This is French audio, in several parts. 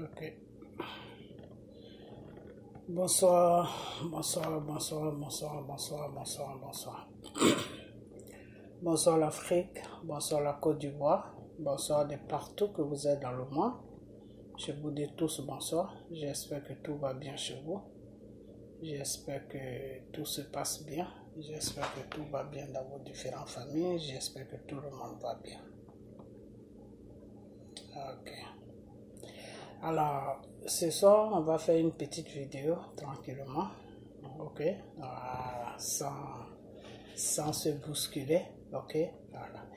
Ok. Bonsoir, bonsoir, bonsoir, bonsoir, bonsoir, bonsoir, bonsoir. Bonsoir l'Afrique, bonsoir la Côte d'Ivoire, bonsoir de partout que vous êtes dans le monde. Je vous dis tous bonsoir. J'espère que tout va bien chez vous. J'espère que tout se passe bien. J'espère que tout va bien dans vos différentes familles. J'espère que tout le monde va bien. Ok. Alors, ce soir, on va faire une petite vidéo tranquillement. Ok. Sans se bousculer. Ok. Voilà.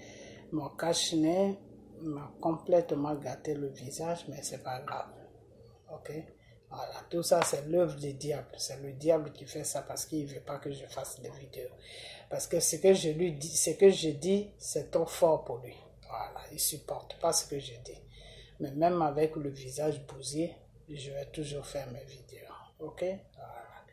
Mon cache-nez m'a complètement gâté le visage, mais c'est pas grave. Ok. Voilà. Tout ça, c'est l'œuvre du diable. C'est le diable qui fait ça parce qu'il veut pas que je fasse des vidéos. Parce que ce que je lui dis, ce que je dis, c'est trop fort pour lui. Voilà. Il supporte pas ce que je dis. Mais même avec le visage bousillé, je vais toujours faire mes vidéos. Ok? Voilà.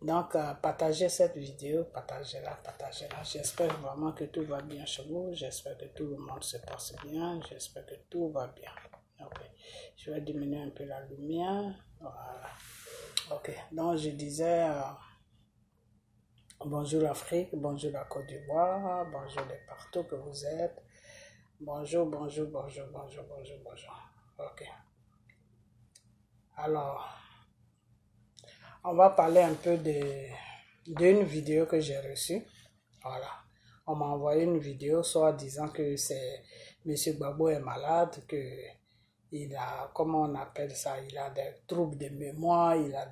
Donc, partagez cette vidéo, partagez-la, partagez-la. J'espère vraiment que tout va bien chez vous. J'espère que tout le monde se passe bien. J'espère que tout va bien. Ok. Je vais diminuer un peu la lumière. Voilà. Ok. Donc, je disais bonjour l'Afrique, bonjour la Côte d'Ivoire, bonjour de partout que vous êtes. Bonjour, bonjour, bonjour, bonjour, bonjour, bonjour. Ok. Alors, on va parler un peu d'une vidéo que j'ai reçue. Voilà. On m'a envoyé une vidéo, soit disant que c'est M. Gbagbo est malade, que il a, comment on appelle ça, il a des troubles de mémoire, il a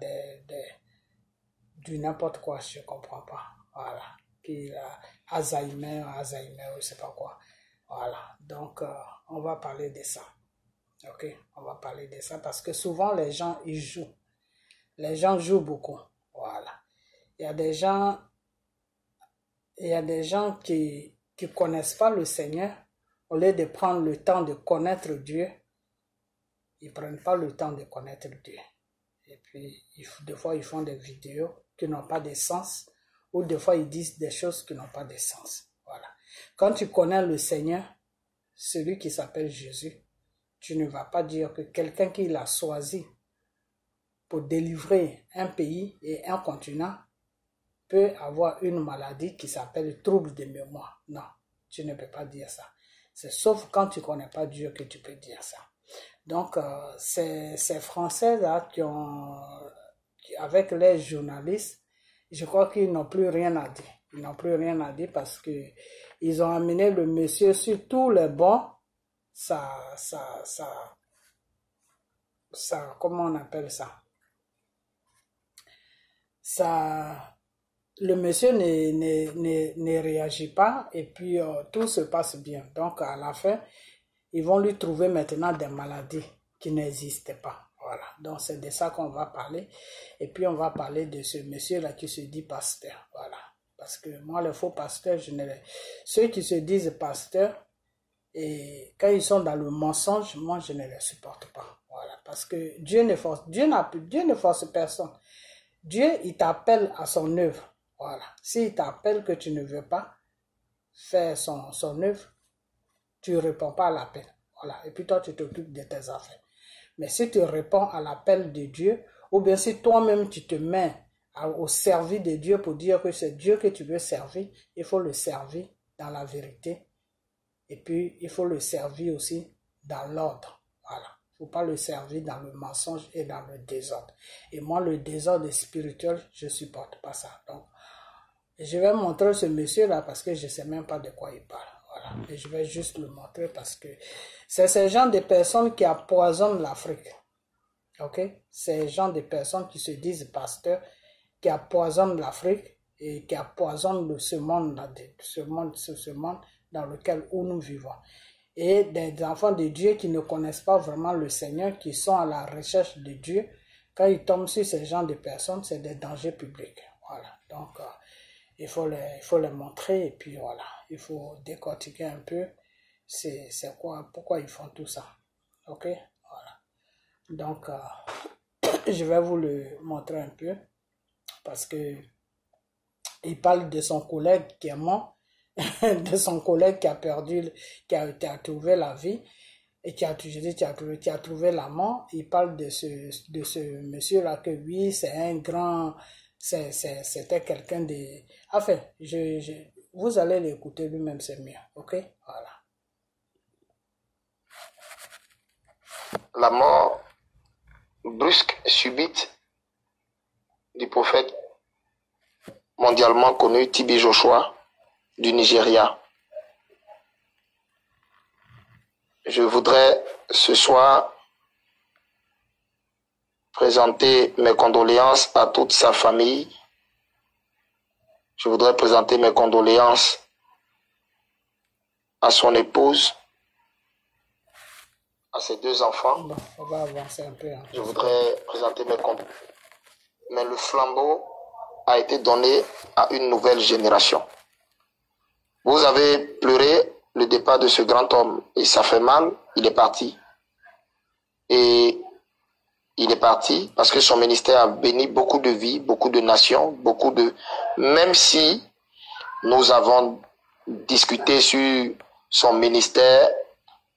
du n'importe quoi, je ne comprends pas. Voilà. Qu'il a Alzheimer, je ne sais pas quoi. Voilà. Donc, on va parler de ça. Ok, on va parler de ça parce que souvent les gens, ils jouent. Les gens jouent beaucoup. Voilà. Il y a des gens qui connaissent pas le Seigneur. Au lieu de prendre le temps de connaître Dieu, ils prennent pas le temps de connaître Dieu. Et puis, des fois, ils font des vidéos qui n'ont pas de sens, ou des fois, ils disent des choses qui n'ont pas de sens. Voilà. Quand tu connais le Seigneur, celui qui s'appelle Jésus, tu ne vas pas dire que quelqu'un qui l'a choisi pour délivrer un pays et un continent peut avoir une maladie qui s'appelle trouble de mémoire. Non, tu ne peux pas dire ça. C'est sauf quand tu ne connais pas Dieu que tu peux dire ça. Donc, ces Français-là avec les journalistes, je crois qu'ils n'ont plus rien à dire. Ils n'ont plus rien à dire parce que ils ont amené le monsieur sur tous les bancs. Comment on appelle ça? Le monsieur ne réagit pas et puis tout se passe bien. Donc à la fin, ils vont lui trouver maintenant des maladies qui n'existaient pas. Voilà. Donc c'est de ça qu'on va parler. Et puis on va parler de ce monsieur-là qui se dit pasteur. Voilà. Parce que moi, les faux pasteurs, ceux qui se disent pasteurs, et quand ils sont dans le mensonge, moi je ne les supporte pas. Voilà. Parce que Dieu ne force personne. Dieu, il t'appelle à son œuvre. Voilà. S'il t'appelle que tu ne veux pas faire son œuvre, tu ne réponds pas à l'appel. Voilà. Et puis toi, tu t'occupes de tes affaires. Mais si tu réponds à l'appel de Dieu, ou bien si toi-même tu te mets au service de Dieu pour dire que c'est Dieu que tu veux servir, il faut le servir dans la vérité. Et puis, il faut le servir aussi dans l'ordre. Voilà. Il ne faut pas le servir dans le mensonge et dans le désordre. Et moi, le désordre spirituel, je ne supporte pas ça. Donc, je vais montrer ce monsieur-là parce que je ne sais même pas de quoi il parle. Voilà. Et je vais juste le montrer parce que c'est ce genre de personnes qui empoisonnent l'Afrique. Ok? C'est ce genre de personnes qui se disent pasteurs, qui empoisonnent l'Afrique et qui empoisonnent ce monde dans lequel nous vivons. Et des enfants de Dieu qui ne connaissent pas vraiment le Seigneur, qui sont à la recherche de Dieu, quand ils tombent sur ce genre de personnes, c'est des dangers publics. Voilà. Donc, il faut les montrer et puis voilà. Il faut décortiquer un peu pourquoi ils font tout ça. Ok? Voilà. Donc, je vais vous le montrer un peu parce que il parle de son collègue qui est mort, de son collègue qui a trouvé la vie. Et je dis, tu as trouvé l'amant. Il parle de ce monsieur-là que oui, c'est un grand, c'était quelqu'un de... Enfin, vous allez l'écouter lui-même, c'est mieux, ok? Voilà. La mort brusque, subite du prophète mondialement connu TB Joshua du Nigeria. Je voudrais ce soir présenter mes condoléances à toute sa famille. Je voudrais présenter mes condoléances à son épouse, à ses 2 enfants. Bon, on va avancer un peu. Hein. Je voudrais présenter mes condoléances. Mais le flambeau a été donné à une nouvelle génération. Vous avez pleuré le départ de ce grand homme et ça fait mal, il est parti. Et il est parti parce que son ministère a béni beaucoup de vies, beaucoup de nations, beaucoup de... Même si nous avons discuté sur son ministère,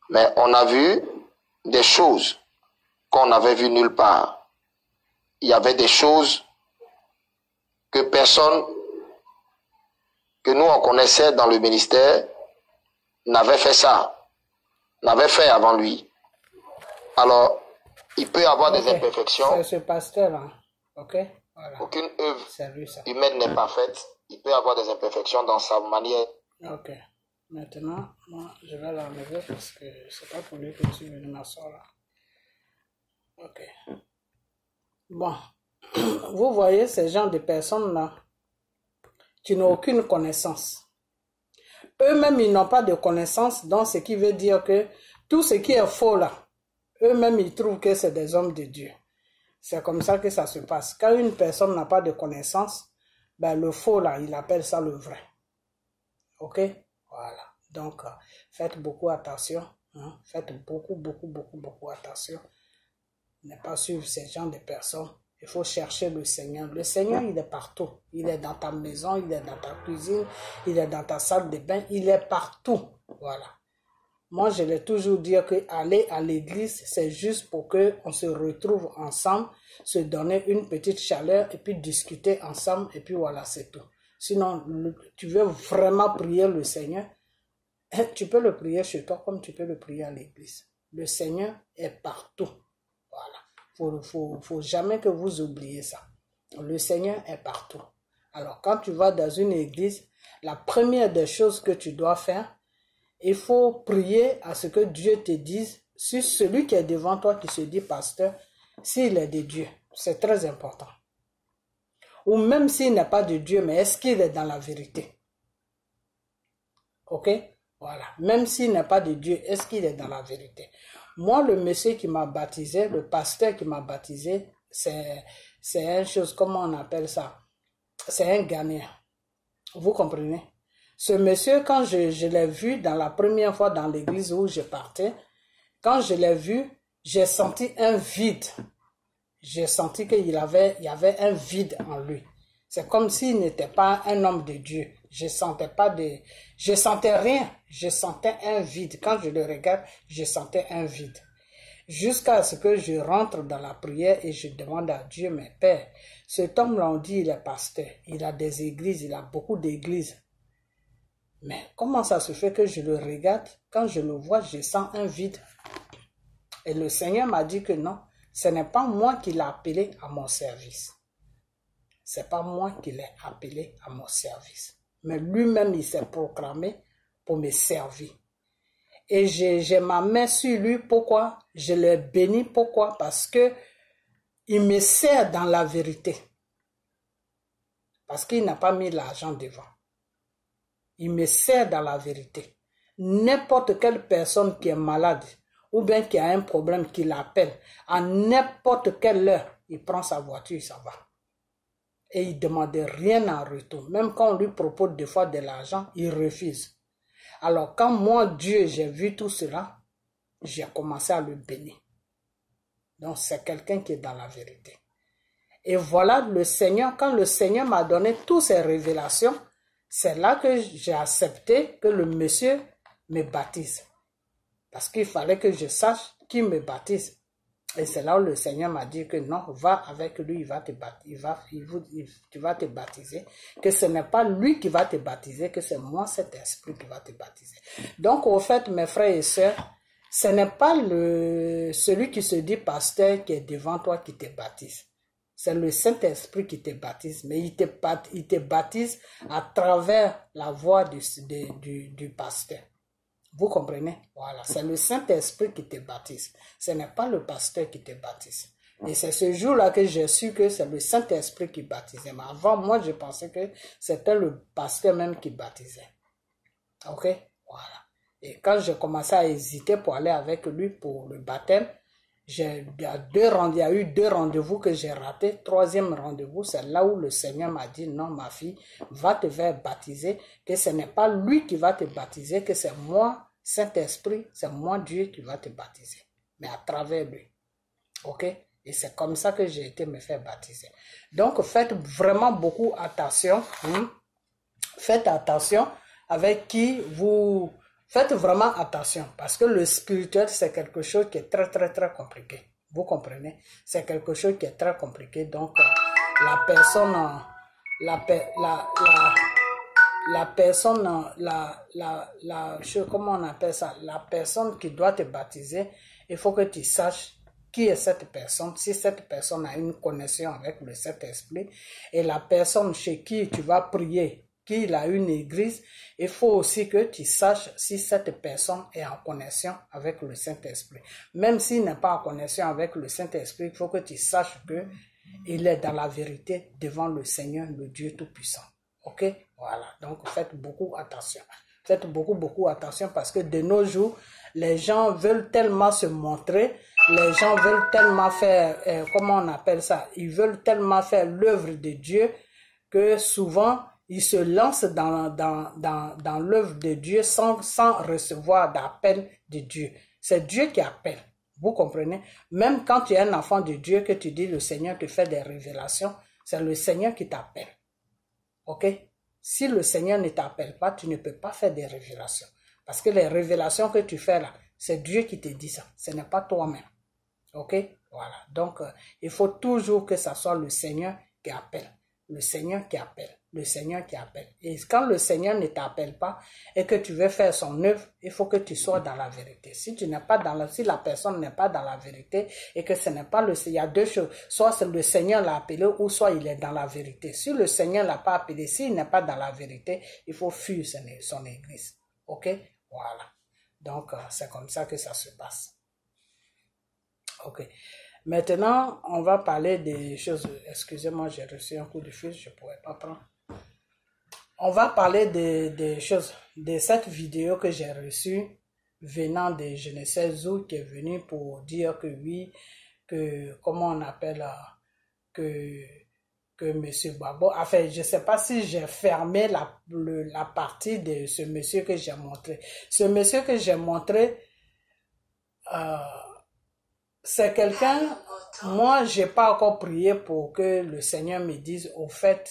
mais on a vu des choses qu'on n'avait vues nulle part. Il y avait des choses que personne, que nous on connaissait dans le ministère, n'avait fait ça, n'avait fait avant lui. Alors, il peut y avoir des imperfections. C'est ce pasteur-là, ok? Voilà. Aucune œuvre lui, humaine n'est parfaite. Il peut y avoir des imperfections dans sa manière. Ok. Maintenant, moi, je vais l'enlever parce que c'est pas pour lui que je suis venu m'asseoir là. Ok. Bon, vous voyez ces gens de personnes-là qui n'ont aucune connaissance. Eux-mêmes, ils n'ont pas de connaissance, donc ce qui veut dire que tout ce qui est faux là, eux-mêmes, ils trouvent que c'est des hommes de Dieu. C'est comme ça que ça se passe. Quand une personne n'a pas de connaissance, ben le faux là, il appelle ça le vrai. Ok? Voilà. Donc, faites beaucoup attention. Hein? Faites beaucoup attention. Ne pas suivre ces gens de personnes. Il faut chercher le Seigneur. Le Seigneur, il est partout. Il est dans ta maison, il est dans ta cuisine, il est dans ta salle de bain, il est partout. Voilà. Moi, je l'ai toujours dit que aller à l'église, c'est juste pour qu'on se retrouve ensemble, se donner une petite chaleur et puis discuter ensemble et puis voilà, c'est tout. Sinon, tu veux vraiment prier le Seigneur, tu peux le prier chez toi comme tu peux le prier à l'église. Le Seigneur est partout. Voilà. Faut jamais que vous oubliez ça. Le Seigneur est partout. Alors, quand tu vas dans une église, la première des choses que tu dois faire, il faut prier à ce que Dieu te dise sur celui qui est devant toi qui se dit pasteur, s'il est de Dieu. C'est très important. Ou même s'il n'est pas de Dieu, mais est-ce qu'il est dans la vérité? Ok? Voilà. Même s'il n'est pas de Dieu, est-ce qu'il est dans la vérité? Moi, le monsieur qui m'a baptisé, le pasteur qui m'a baptisé, c'est une chose, comment on appelle ça? C'est un Ghanéen. Vous comprenez? Ce monsieur, quand je l'ai vu dans la première fois dans l'église où je partais, quand je l'ai vu, j'ai senti un vide. J'ai senti qu'il y avait un vide en lui. C'est comme s'il n'était pas un homme de Dieu. Je sentais rien. Je sentais un vide. Quand je le regarde, je sentais un vide. Jusqu'à ce que je rentre dans la prière et je demande à Dieu, mais Père, cet homme-là, on dit, il est pasteur. Il a des églises, il a beaucoup d'églises. Mais comment ça se fait que je le regarde, quand je le vois, je sens un vide. Et le Seigneur m'a dit que non, ce n'est pas moi qui l'ai appelé à mon service. C'est pas moi qui l'ai appelé à mon service. Mais lui-même, il s'est proclamé pour me servir. Et j'ai ma main sur lui. Pourquoi? Je l'ai béni. Pourquoi? Parce que il me sert dans la vérité. Parce qu'il n'a pas mis l'argent devant. Il me sert dans la vérité. N'importe quelle personne qui est malade ou bien qui a un problème, qui l'appelle, à n'importe quelle heure, il prend sa voiture, ça va. Et il ne demande rien en retour. Même quand on lui propose des fois de l'argent, il refuse. Alors quand moi, Dieu, j'ai vu tout cela, j'ai commencé à le bénir. Donc c'est quelqu'un qui est dans la vérité. Et voilà le Seigneur, quand le Seigneur m'a donné toutes ces révélations, c'est là que j'ai accepté que le monsieur me baptise. Parce qu'il fallait que je sache qui me baptise. Et c'est là où le Seigneur m'a dit que non, va avec lui, il va te baptiser, tu vas te baptiser, que ce n'est pas lui qui va te baptiser, que c'est moi, cet esprit qui va te baptiser. Donc, au fait, mes frères et sœurs, ce n'est pas celui qui se dit pasteur qui est devant toi qui te baptise. C'est le Saint-Esprit qui te baptise, mais il te baptise à travers la voix du pasteur. Vous comprenez? Voilà, c'est le Saint-Esprit qui te baptise. Ce n'est pas le pasteur qui te baptise. Et c'est ce jour-là que j'ai su que c'est le Saint-Esprit qui baptisait. Mais avant, moi, je pensais que c'était le pasteur même qui baptisait. Ok? Voilà. Et quand j'ai commencé à hésiter pour aller avec lui pour le baptême, il y a eu 2 rendez-vous que j'ai ratés. 3e rendez-vous, c'est là où le Seigneur m'a dit, non, ma fille, va te faire baptiser, que ce n'est pas lui qui va te baptiser, que c'est moi, Saint-Esprit, c'est moi, Dieu, qui va te baptiser. Mais à travers lui. Ok? Et c'est comme ça que j'ai été me faire baptiser. Donc, faites vraiment beaucoup attention. Faites attention avec qui vous... Faites vraiment attention, parce que le spirituel, c'est quelque chose qui est très, très, très compliqué. Vous comprenez? C'est quelque chose qui est très compliqué. Donc, la personne, comment on appelle ça? La personne qui doit te baptiser, il faut que tu saches qui est cette personne, si cette personne a une connexion avec le Saint-Esprit, et la personne chez qui tu vas prier, qu'il a une église, il faut aussi que tu saches si cette personne est en connexion avec le Saint-Esprit. Même s'il n'est pas en connexion avec le Saint-Esprit, il faut que tu saches qu'il est dans la vérité devant le Seigneur, le Dieu Tout-Puissant. Ok? Voilà. Donc, faites beaucoup attention. Faites beaucoup attention parce que de nos jours, les gens veulent tellement se montrer, les gens veulent tellement faire, comment on appelle ça? Ils veulent tellement faire l'œuvre de Dieu que souvent, ils se lancent dans l'œuvre de Dieu sans recevoir d'appel de Dieu. C'est Dieu qui appelle. Vous comprenez? Même quand tu es un enfant de Dieu, que tu dis le Seigneur te fait des révélations, c'est le Seigneur qui t'appelle. Ok? Si le Seigneur ne t'appelle pas, tu ne peux pas faire des révélations. Parce que les révélations que tu fais là, c'est Dieu qui te dit ça. Ce n'est pas toi-même. Ok? Voilà. Donc, il faut toujours que ça soit le Seigneur qui appelle. Le Seigneur qui appelle. Le Seigneur qui appelle. Et quand le Seigneur ne t'appelle pas et que tu veux faire son œuvre, il faut que tu sois dans la vérité. Si tu n'es pas si la personne n'est pas dans la vérité et que ce n'est pas le Seigneur, il y a 2 choses. Soit le Seigneur l'a appelé ou soit il est dans la vérité. Si le Seigneur l'a pas appelé, s'il n'est pas dans la vérité, il faut fuir son église. Ok? Voilà. Donc, c'est comme ça que ça se passe. Ok. Maintenant, on va parler des choses. Excusez-moi, j'ai reçu un coup de fil, je ne pourrais pas prendre. On va parler des choses, de cette vidéo que j'ai reçue venant de je ne sais où, qui est venu pour dire que oui, que, comment on appelle, que M. Gbagbo, enfin, je ne sais pas si j'ai fermé la partie de ce monsieur que j'ai montré. Ce monsieur que j'ai montré, c'est quelqu'un, moi, j'ai pas encore prié pour que le Seigneur me dise au fait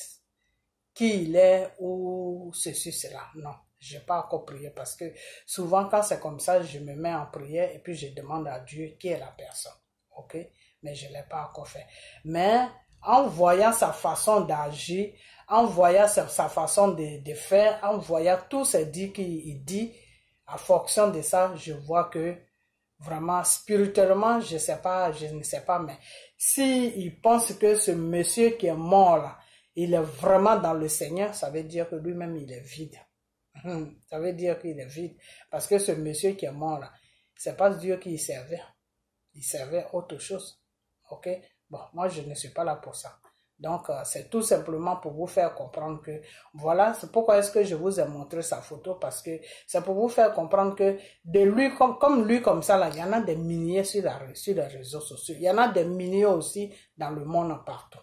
qui il est ou ceci, cela. Non, j'ai pas encore prié parce que souvent quand c'est comme ça, je me mets en prière et puis je demande à Dieu qui est la personne. Ok? Mais je l'ai pas encore fait. Mais en voyant sa façon d'agir, en voyant sa façon de faire, en voyant tous ces dits qu'il dit, en fonction de ça, je vois que vraiment, spirituellement, je ne sais pas, mais s'il pense que ce monsieur qui est mort là, il est vraiment dans le Seigneur, ça veut dire que lui-même, il est vide. Ça veut dire qu'il est vide. Parce que ce monsieur qui est mort là, c'est pas Dieu qui y servait. Il servait autre chose. Ok? Bon, moi, je ne suis pas là pour ça. Donc, c'est tout simplement pour vous faire comprendre que, voilà, c'est pourquoi est-ce que je vous ai montré sa photo, parce que c'est pour vous faire comprendre que de lui, comme lui, comme ça, là, il y en a des milliers sur les réseaux sociaux. Il y en a des milliers aussi dans le monde partout.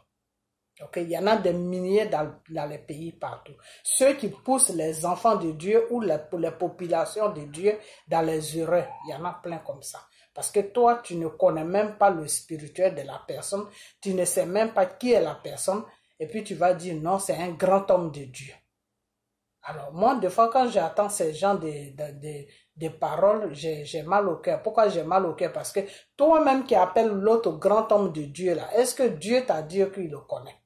Ok, il y en a des milliers dans les pays partout. Ceux qui poussent les enfants de Dieu ou les populations de Dieu dans les erreurs, il y en a plein comme ça. Parce que toi, tu ne connais même pas le spirituel de la personne, tu ne sais même pas qui est la personne, et puis tu vas dire non, c'est un grand homme de Dieu. Alors moi, des fois, quand j'attends ces gens de des paroles, j'ai mal au cœur. Pourquoi j'ai mal au cœur? Parce que toi-même qui appelles l'autre grand homme de Dieu là, est-ce que Dieu t'a dit qu'il le connaît?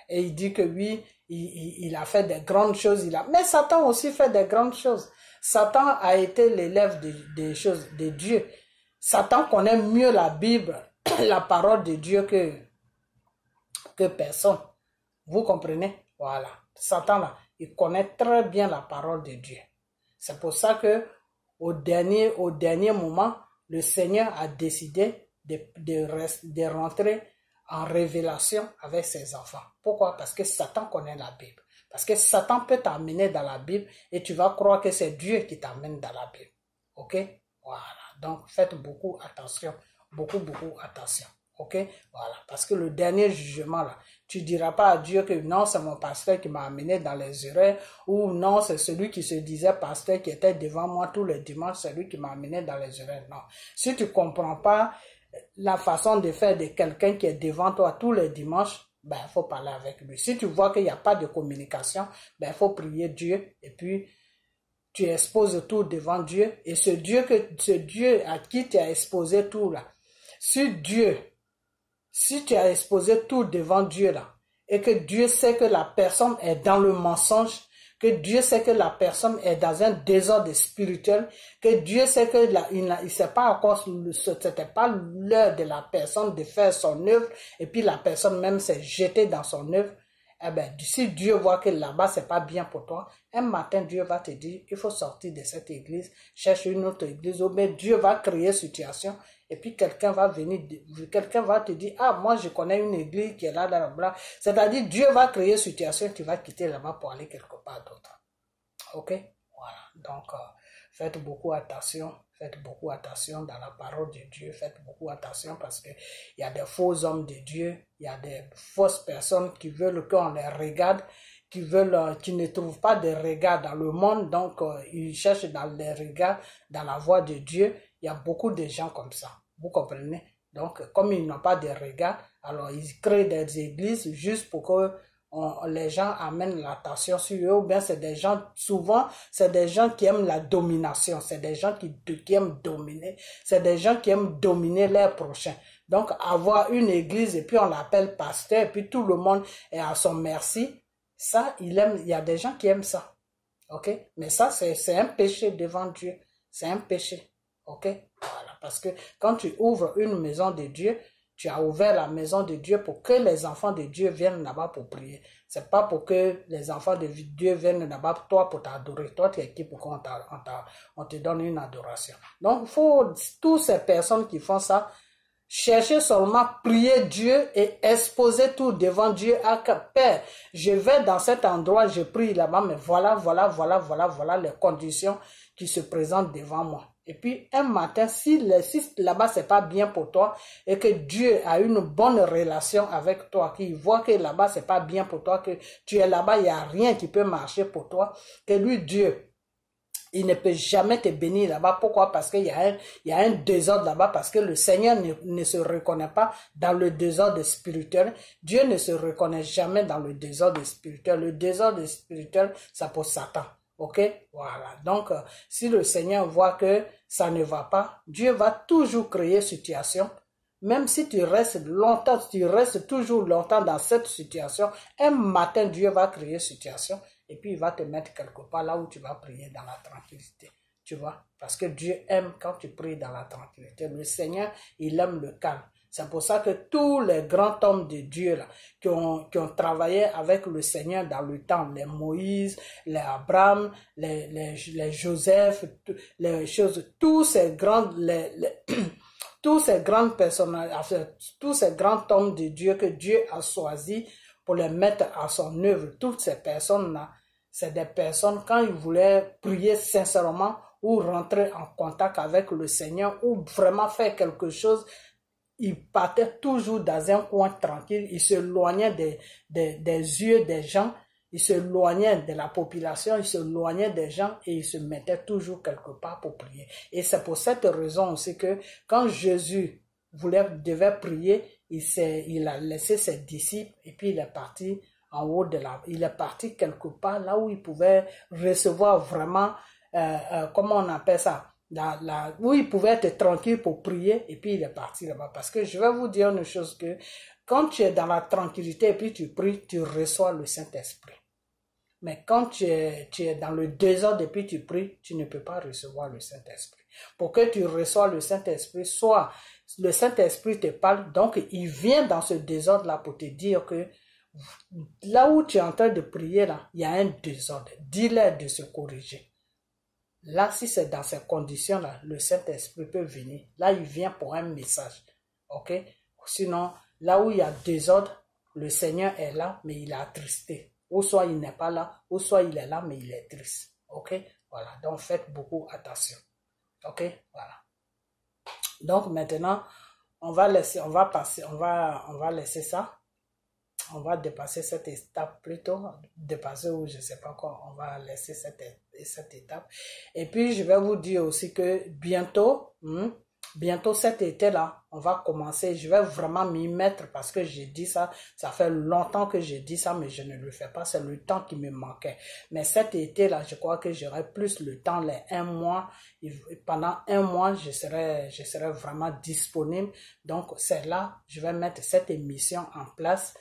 Et il dit que oui, il a fait des grandes choses. Mais Satan aussi fait des grandes choses. Satan a été l'élève des choses de Dieu. Satan connaît mieux la Bible, la parole de Dieu que personne. Vous comprenez? Voilà. Satan là, il connaît très bien la parole de Dieu. C'est pour ça que au dernier moment, le Seigneur a décidé de rentrer en révélation avec ses enfants. Pourquoi? Parce que Satan connaît la Bible. Parce que Satan peut t'amener dans la Bible et tu vas croire que c'est Dieu qui t'amène dans la Bible. Ok? Voilà. Donc, faites beaucoup attention. Beaucoup attention. Ok? Voilà. Parce que le dernier jugement, là, tu diras pas à Dieu que non, c'est mon pasteur qui m'a amené dans les erreurs, ou non, c'est celui qui se disait pasteur qui était devant moi tous les dimanches, c'est lui qui m'a amené dans les erreurs. Non. Si tu comprends pas la façon de faire de quelqu'un qui est devant toi tous les dimanches, ben, il faut parler avec lui. Si tu vois qu'il n'y a pas de communication, ben, il faut prier Dieu, et puis, tu exposes tout devant Dieu, et ce Dieu à qui tu as exposé tout là, si tu as exposé tout devant Dieu là, et que Dieu sait que la personne est dans le mensonge, que Dieu sait que la personne est dans un désordre spirituel, que Dieu sait que il sait pas encore, c'était pas l'heure de la personne de faire son œuvre, et puis la personne même s'est jetée dans son œuvre, eh ben, si Dieu voit que là-bas c'est pas bien pour toi, un matin Dieu va te dire, il faut sortir de cette église, cherche une autre église, ou bien Dieu va créer situation, et puis quelqu'un va te dire, ah, moi je connais une église qui est là, là. C'est-à-dire, Dieu va créer situation, tu vas quitter là-bas pour aller quelque part d'autre. Ok? Voilà. Donc, faites beaucoup attention dans la parole de Dieu, faites beaucoup attention parce que il y a des faux hommes de Dieu, il y a des fausses personnes qui veulent qu'on les regarde, qui ne trouvent pas de regard dans le monde, donc ils cherchent dans les regards, dans la voie de Dieu. Il y a beaucoup de gens comme ça, vous comprenez? Donc, comme ils n'ont pas de regard, alors ils créent des églises juste pour que les gens amènent l'attention sur eux, ou bien c'est des gens, souvent, c'est des gens qui aiment la domination, c'est des gens qui aiment dominer, c'est des gens qui aiment dominer leurs prochains. Donc, avoir une église et puis on l'appelle pasteur, et puis tout le monde est à son merci, ça, il y a des gens qui aiment ça. Ok? Mais ça, c'est un péché devant Dieu. C'est un péché. Ok? Voilà. Parce que quand tu ouvres une maison de Dieu, tu as ouvert la maison de Dieu pour que les enfants de Dieu viennent là-bas pour prier. C'est pas pour que les enfants de Dieu viennent là-bas, toi, pour t'adorer. Toi, tu es qui pour qu'on te donne une adoration. Donc, toutes ces personnes qui font ça, cherchez seulement prier Dieu et exposer tout devant Dieu à Père. Je vais dans cet endroit, je prie là-bas, mais voilà les conditions qui se présentent devant moi. Et puis, un matin, si là-bas c'est pas bien pour toi et que Dieu a une bonne relation avec toi, qu'il voit que là-bas c'est pas bien pour toi, que tu es là-bas, il n'y a rien qui peut marcher pour toi, que lui, Dieu, il ne peut jamais te bénir là-bas. Pourquoi? Parce qu'il y a un désordre là-bas, parce que le Seigneur ne se reconnaît pas dans le désordre spirituel. Dieu ne se reconnaît jamais dans le désordre spirituel. Le désordre spirituel, c'est pour Satan. Ok? Voilà. Donc, si le Seigneur voit que ça ne va pas, Dieu va toujours créer situation. Même si tu restes toujours longtemps dans cette situation, un matin, Dieu va créer situation. Et puis, il va te mettre quelque part là où tu vas prier dans la tranquillité. Tu vois? Parce que Dieu aime quand tu pries dans la tranquillité. Le Seigneur, il aime le calme. C'est pour ça que tous les grands hommes de Dieu là, qui ont travaillé avec le Seigneur dans le temps, les Moïse, les Abraham, les Joseph, les choses, tous ces grands, tous ces grandes personnes, tous ces grands hommes de Dieu que Dieu a choisis pour les mettre à son œuvre, toutes ces personnes-là, c'est des personnes, quand ils voulaient prier sincèrement ou rentrer en contact avec le Seigneur ou vraiment faire quelque chose, ils partaient toujours dans un coin tranquille, ils s'éloignaient des yeux des gens, ils s'éloignaient de la population, ils s'éloignaient des gens et ils se mettaient toujours quelque part pour prier. Et c'est pour cette raison aussi que quand Jésus devait prier, il a laissé ses disciples et puis il est parti en haut il est parti quelque part là où il pouvait recevoir vraiment comment on appelle ça, où il pouvait être tranquille pour prier, et puis il est parti là-bas. Parce que je vais vous dire une chose, que quand tu es dans la tranquillité et puis tu pries, tu reçois le Saint-Esprit. Mais quand tu es dans le désordre et puis tu pries, tu ne peux pas recevoir le Saint-Esprit. Pour que tu reçois le Saint-Esprit, soit le Saint-Esprit te parle, donc il vient dans ce désordre-là pour te dire que là où tu es en train de prier, là, il y a un désordre. Dis-leur de se corriger. Là, si c'est dans ces conditions-là, le Saint-Esprit peut venir. Là, il vient pour un message. Ok? Sinon, là où il y a désordre, le Seigneur est là, mais il est attristé. Ou soit il n'est pas là, ou soit il est là, mais il est triste. Ok? Voilà. Donc, faites beaucoup attention. Ok? Voilà. Donc, maintenant, on va laisser ça. On va dépasser cette étape plutôt, dépasser ou je ne sais pas quoi, on va laisser cette étape. Et puis, je vais vous dire aussi que bientôt cet été-là, on va commencer, je vais vraiment m'y mettre parce que j'ai dit ça, ça fait longtemps que j'ai dit ça, mais je ne le fais pas, c'est le temps qui me manquait. Mais cet été-là, je crois que j'aurai plus le temps, les 1 mois, pendant 1 mois, je serai vraiment disponible. Donc, c'est là, je vais mettre cette émission en place.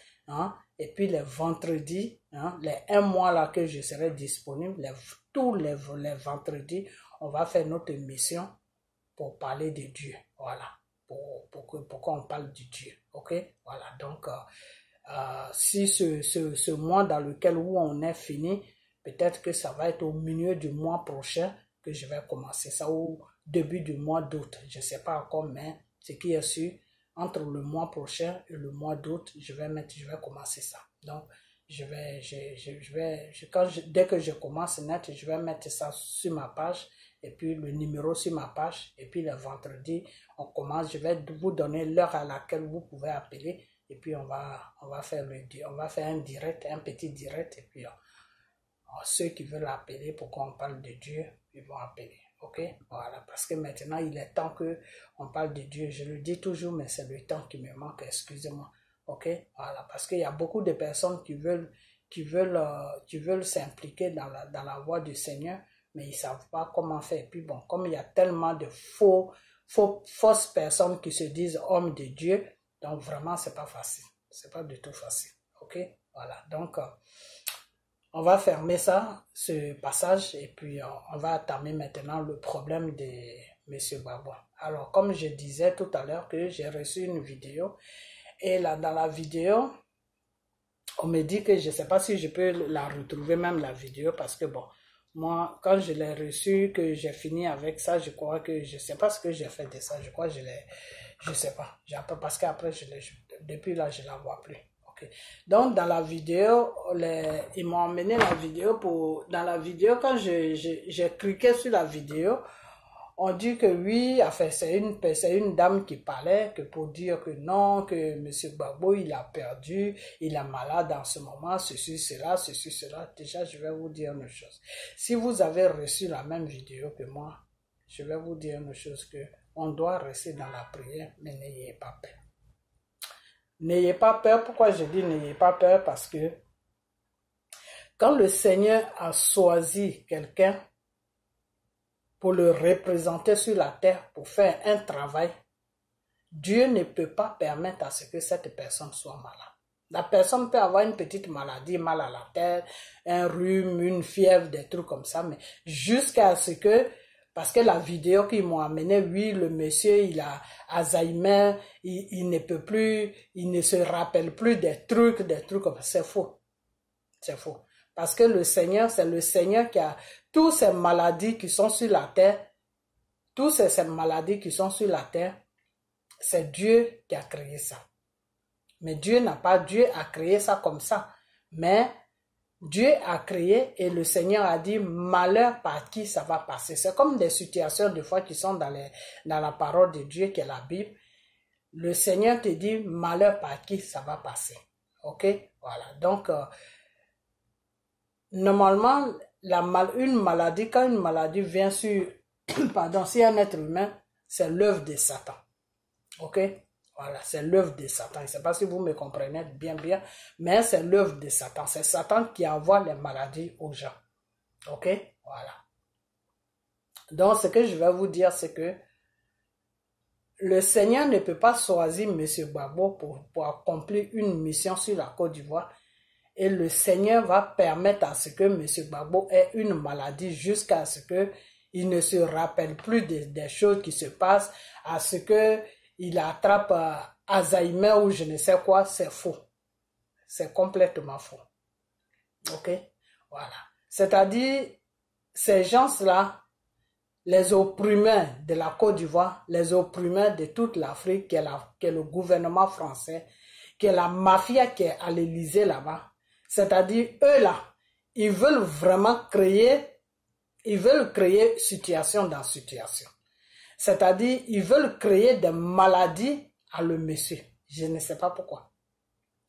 Et puis les vendredis, les 1 mois là que je serai disponible, tous les vendredis, on va faire notre émission pour parler de Dieu. Voilà. Pour qu'on parle de Dieu. Ok? Voilà. Donc, si ce mois dans lequel où on est fini, peut-être que ça va être au milieu du mois prochain que je vais commencer ça, ou début du mois d'août. Je ne sais pas encore, mais ce qui est sûr, entre le mois prochain et le mois d'août, je vais commencer ça. Donc, dès que je commence net, je vais mettre ça sur ma page, et puis le numéro sur ma page, et puis le vendredi, on commence, je vais vous donner l'heure à laquelle vous pouvez appeler, et puis on va faire un direct, un petit direct, et puis ceux qui veulent appeler pour qu'on parle de Dieu, ils vont appeler. Ok, voilà, parce que maintenant il est temps que on parle de Dieu. Je le dis toujours, mais c'est le temps qui me manque, excusez-moi. Ok, voilà, parce qu'il y a beaucoup de personnes qui veulent s'impliquer dans la voie du Seigneur, mais ils savent pas comment faire. Et puis bon, comme il y a tellement de fausses personnes qui se disent hommes de Dieu, donc vraiment c'est pas facile, c'est pas du tout facile. Ok, voilà, donc on va fermer ça, ce passage, et puis on va entamer maintenant le problème de M. Gbagbo. Alors, comme je disais tout à l'heure que j'ai reçu une vidéo, et là, dans la vidéo, on me dit que je ne sais pas si je peux la retrouver, même la vidéo, parce que bon, moi, quand je l'ai reçu, que j'ai fini avec ça, je crois que, je ne sais pas ce que j'ai fait de ça, je crois que je ne sais pas, parce qu'après, depuis là, je ne la vois plus. Donc, dans la vidéo, ils m'ont emmené la vidéo dans la vidéo, quand j'ai cliqué sur la vidéo, on dit que oui, enfin, c'est une dame qui parlait, que pour dire que non, que M. Gbagbo, il a perdu, il est malade en ce moment, ceci, cela. Déjà, je vais vous dire une chose. Si vous avez reçu la même vidéo que moi, je vais vous dire une chose, que on doit rester dans la prière, mais n'ayez pas peur. N'ayez pas peur. Pourquoi je dis n'ayez pas peur? Parce que quand le Seigneur a choisi quelqu'un pour le représenter sur la terre, pour faire un travail, Dieu ne peut pas permettre à ce que cette personne soit malade. La personne peut avoir une petite maladie, mal à la tête, un rhume, une fièvre, des trucs comme ça, mais jusqu'à ce que, parce que la vidéo qu'ils m'ont amenée, oui, le monsieur, il a Alzheimer, il ne peut plus, il ne se rappelle plus des trucs comme ça. C'est faux. C'est faux. Parce que le Seigneur, c'est le Seigneur qui a toutes ces maladies qui sont sur la terre, ces maladies qui sont sur la terre, c'est Dieu qui a créé ça. Mais Dieu a créé ça comme ça. Mais Dieu a créé et le Seigneur a dit malheur par qui ça va passer. C'est comme des situations des fois qui sont dans la parole de Dieu qui est la Bible. Le Seigneur te dit malheur par qui ça va passer. Ok? Voilà. Donc, normalement, une maladie, quand une maladie vient sur, sur un être humain, c'est l'œuvre de Satan. Ok? Voilà, c'est l'œuvre de Satan. Je ne sais pas si vous me comprenez bien, mais c'est l'œuvre de Satan. C'est Satan qui envoie les maladies aux gens. Ok? Voilà. Donc, ce que je vais vous dire, c'est que le Seigneur ne peut pas choisir M. Gbagbo pour accomplir une mission sur la Côte d'Ivoire. Et le Seigneur va permettre à ce que M. Gbagbo ait une maladie jusqu'à ce qu'il ne se rappelle plus des choses qui se passent, à ce qu'il attrape Alzheimer ou je ne sais quoi. C'est faux. C'est complètement faux. Ok? Voilà. C'est-à-dire, ces gens-là, les opprimeurs de la Côte d'Ivoire, les opprimeurs de toute l'Afrique, qui est le gouvernement français, qui est la mafia qui est à l'Élysée là-bas, c'est-à-dire, eux là, ils veulent vraiment créer situation dans situation. C'est-à-dire, ils veulent créer des maladies à le monsieur. Je ne sais pas pourquoi.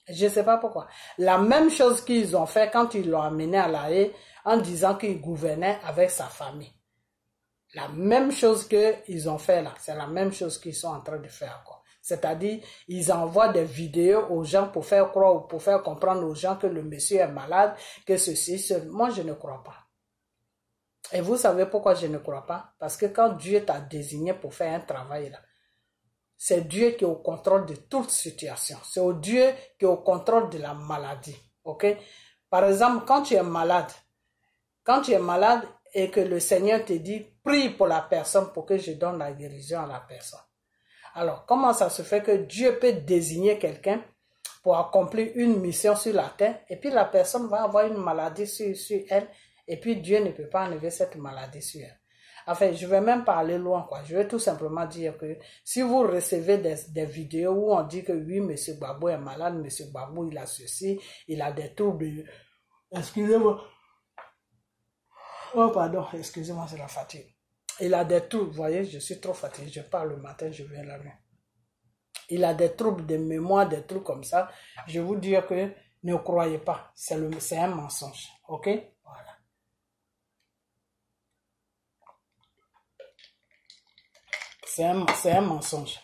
Je ne sais pas pourquoi. La même chose qu'ils ont fait quand ils l'ont amené à La Haye en disant qu'il gouvernait avec sa famille. La même chose qu'ils ont fait là, c'est la même chose qu'ils sont en train de faire, quoi. C'est-à-dire, ils envoient des vidéos aux gens pour faire croire ou pour faire comprendre aux gens que le monsieur est malade, que ceci. Moi, je ne crois pas. Et vous savez pourquoi je ne crois pas? Parce que quand Dieu t'a désigné pour faire un travail là, c'est Dieu qui est au contrôle de toute situation. C'est Dieu qui est au contrôle de la maladie. Ok? Par exemple, quand tu es malade et que le Seigneur te dit, prie pour la personne pour que je donne la guérison à la personne. Alors, comment ça se fait que Dieu peut désigner quelqu'un pour accomplir une mission sur la terre et puis la personne va avoir une maladie sur elle et puis Dieu ne peut pas enlever cette maladie sur elle. Enfin, je ne vais même pas aller loin, quoi. Je vais tout simplement dire que si vous recevez des vidéos où on dit que oui, M. Gbagbo est malade, M. Gbagbo il a ceci, il a des troubles. Excusez-moi. Oh, pardon, excusez-moi, c'est la fatigue. Il a des troubles, vous voyez, je suis trop fatigué, je pars le matin, je viens la nuit. Il a des troubles de mémoire, des trucs comme ça. Je vous dis que ne croyez pas, c'est un mensonge, ok? Voilà. C'est un mensonge,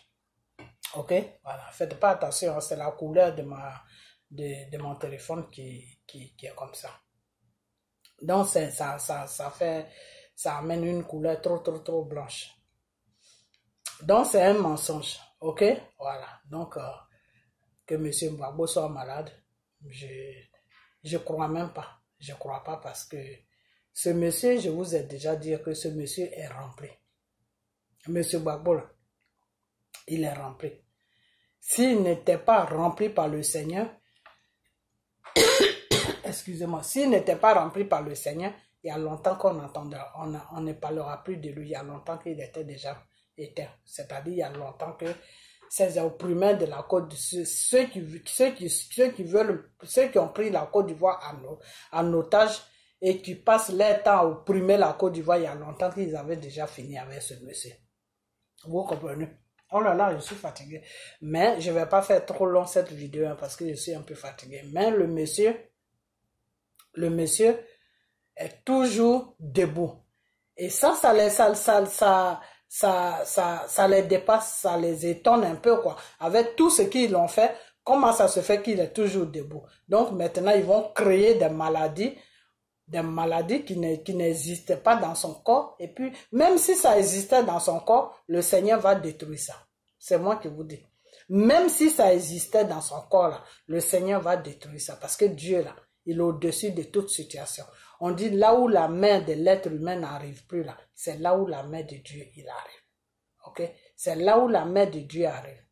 ok? Voilà, faites pas attention, c'est la couleur de mon téléphone qui est comme ça. Donc, ça amène une couleur trop blanche. Donc, c'est un mensonge. Ok? Voilà. Donc, que M. Gbagbo soit malade, je crois même pas. Je crois pas parce que ce monsieur, je vous ai déjà dit que ce monsieur est rempli. M. Gbagbo, il est rempli. S'il n'était pas rempli par le Seigneur, excusez-moi, s'il n'était pas rempli par le Seigneur, il y a longtemps qu'on entendra, on ne parlera plus de lui, il y a longtemps qu'il était déjà éteint. C'est-à-dire, il y a longtemps que ces opprimeurs de la Côte d'Ivoire, ceux qui ont pris la Côte d'Ivoire en otage et qui passent leur temps à opprimer la Côte d'Ivoire, il y a longtemps qu'ils avaient déjà fini avec ce monsieur. Vous comprenez? Oh là là, je suis fatigué. Mais je ne vais pas faire trop long cette vidéo parce que je suis un peu fatigué. Mais le monsieur est toujours debout. Et ça les dépasse, ça les étonne un peu, quoi. Avec tout ce qu'ils ont fait, comment ça se fait qu'il est toujours debout? Donc maintenant, ils vont créer des maladies qui n'existaient pas dans son corps. Et puis, même si ça existait dans son corps, le Seigneur va détruire ça. C'est moi qui vous dis. Même si ça existait dans son corps, là, le Seigneur va détruire ça. Parce que Dieu, là, il est au-dessus de toute situation. On dit là où la main de l'être humain n'arrive plus, là, c'est là où la main de Dieu, il arrive. Ok? C'est là où la main de Dieu arrive.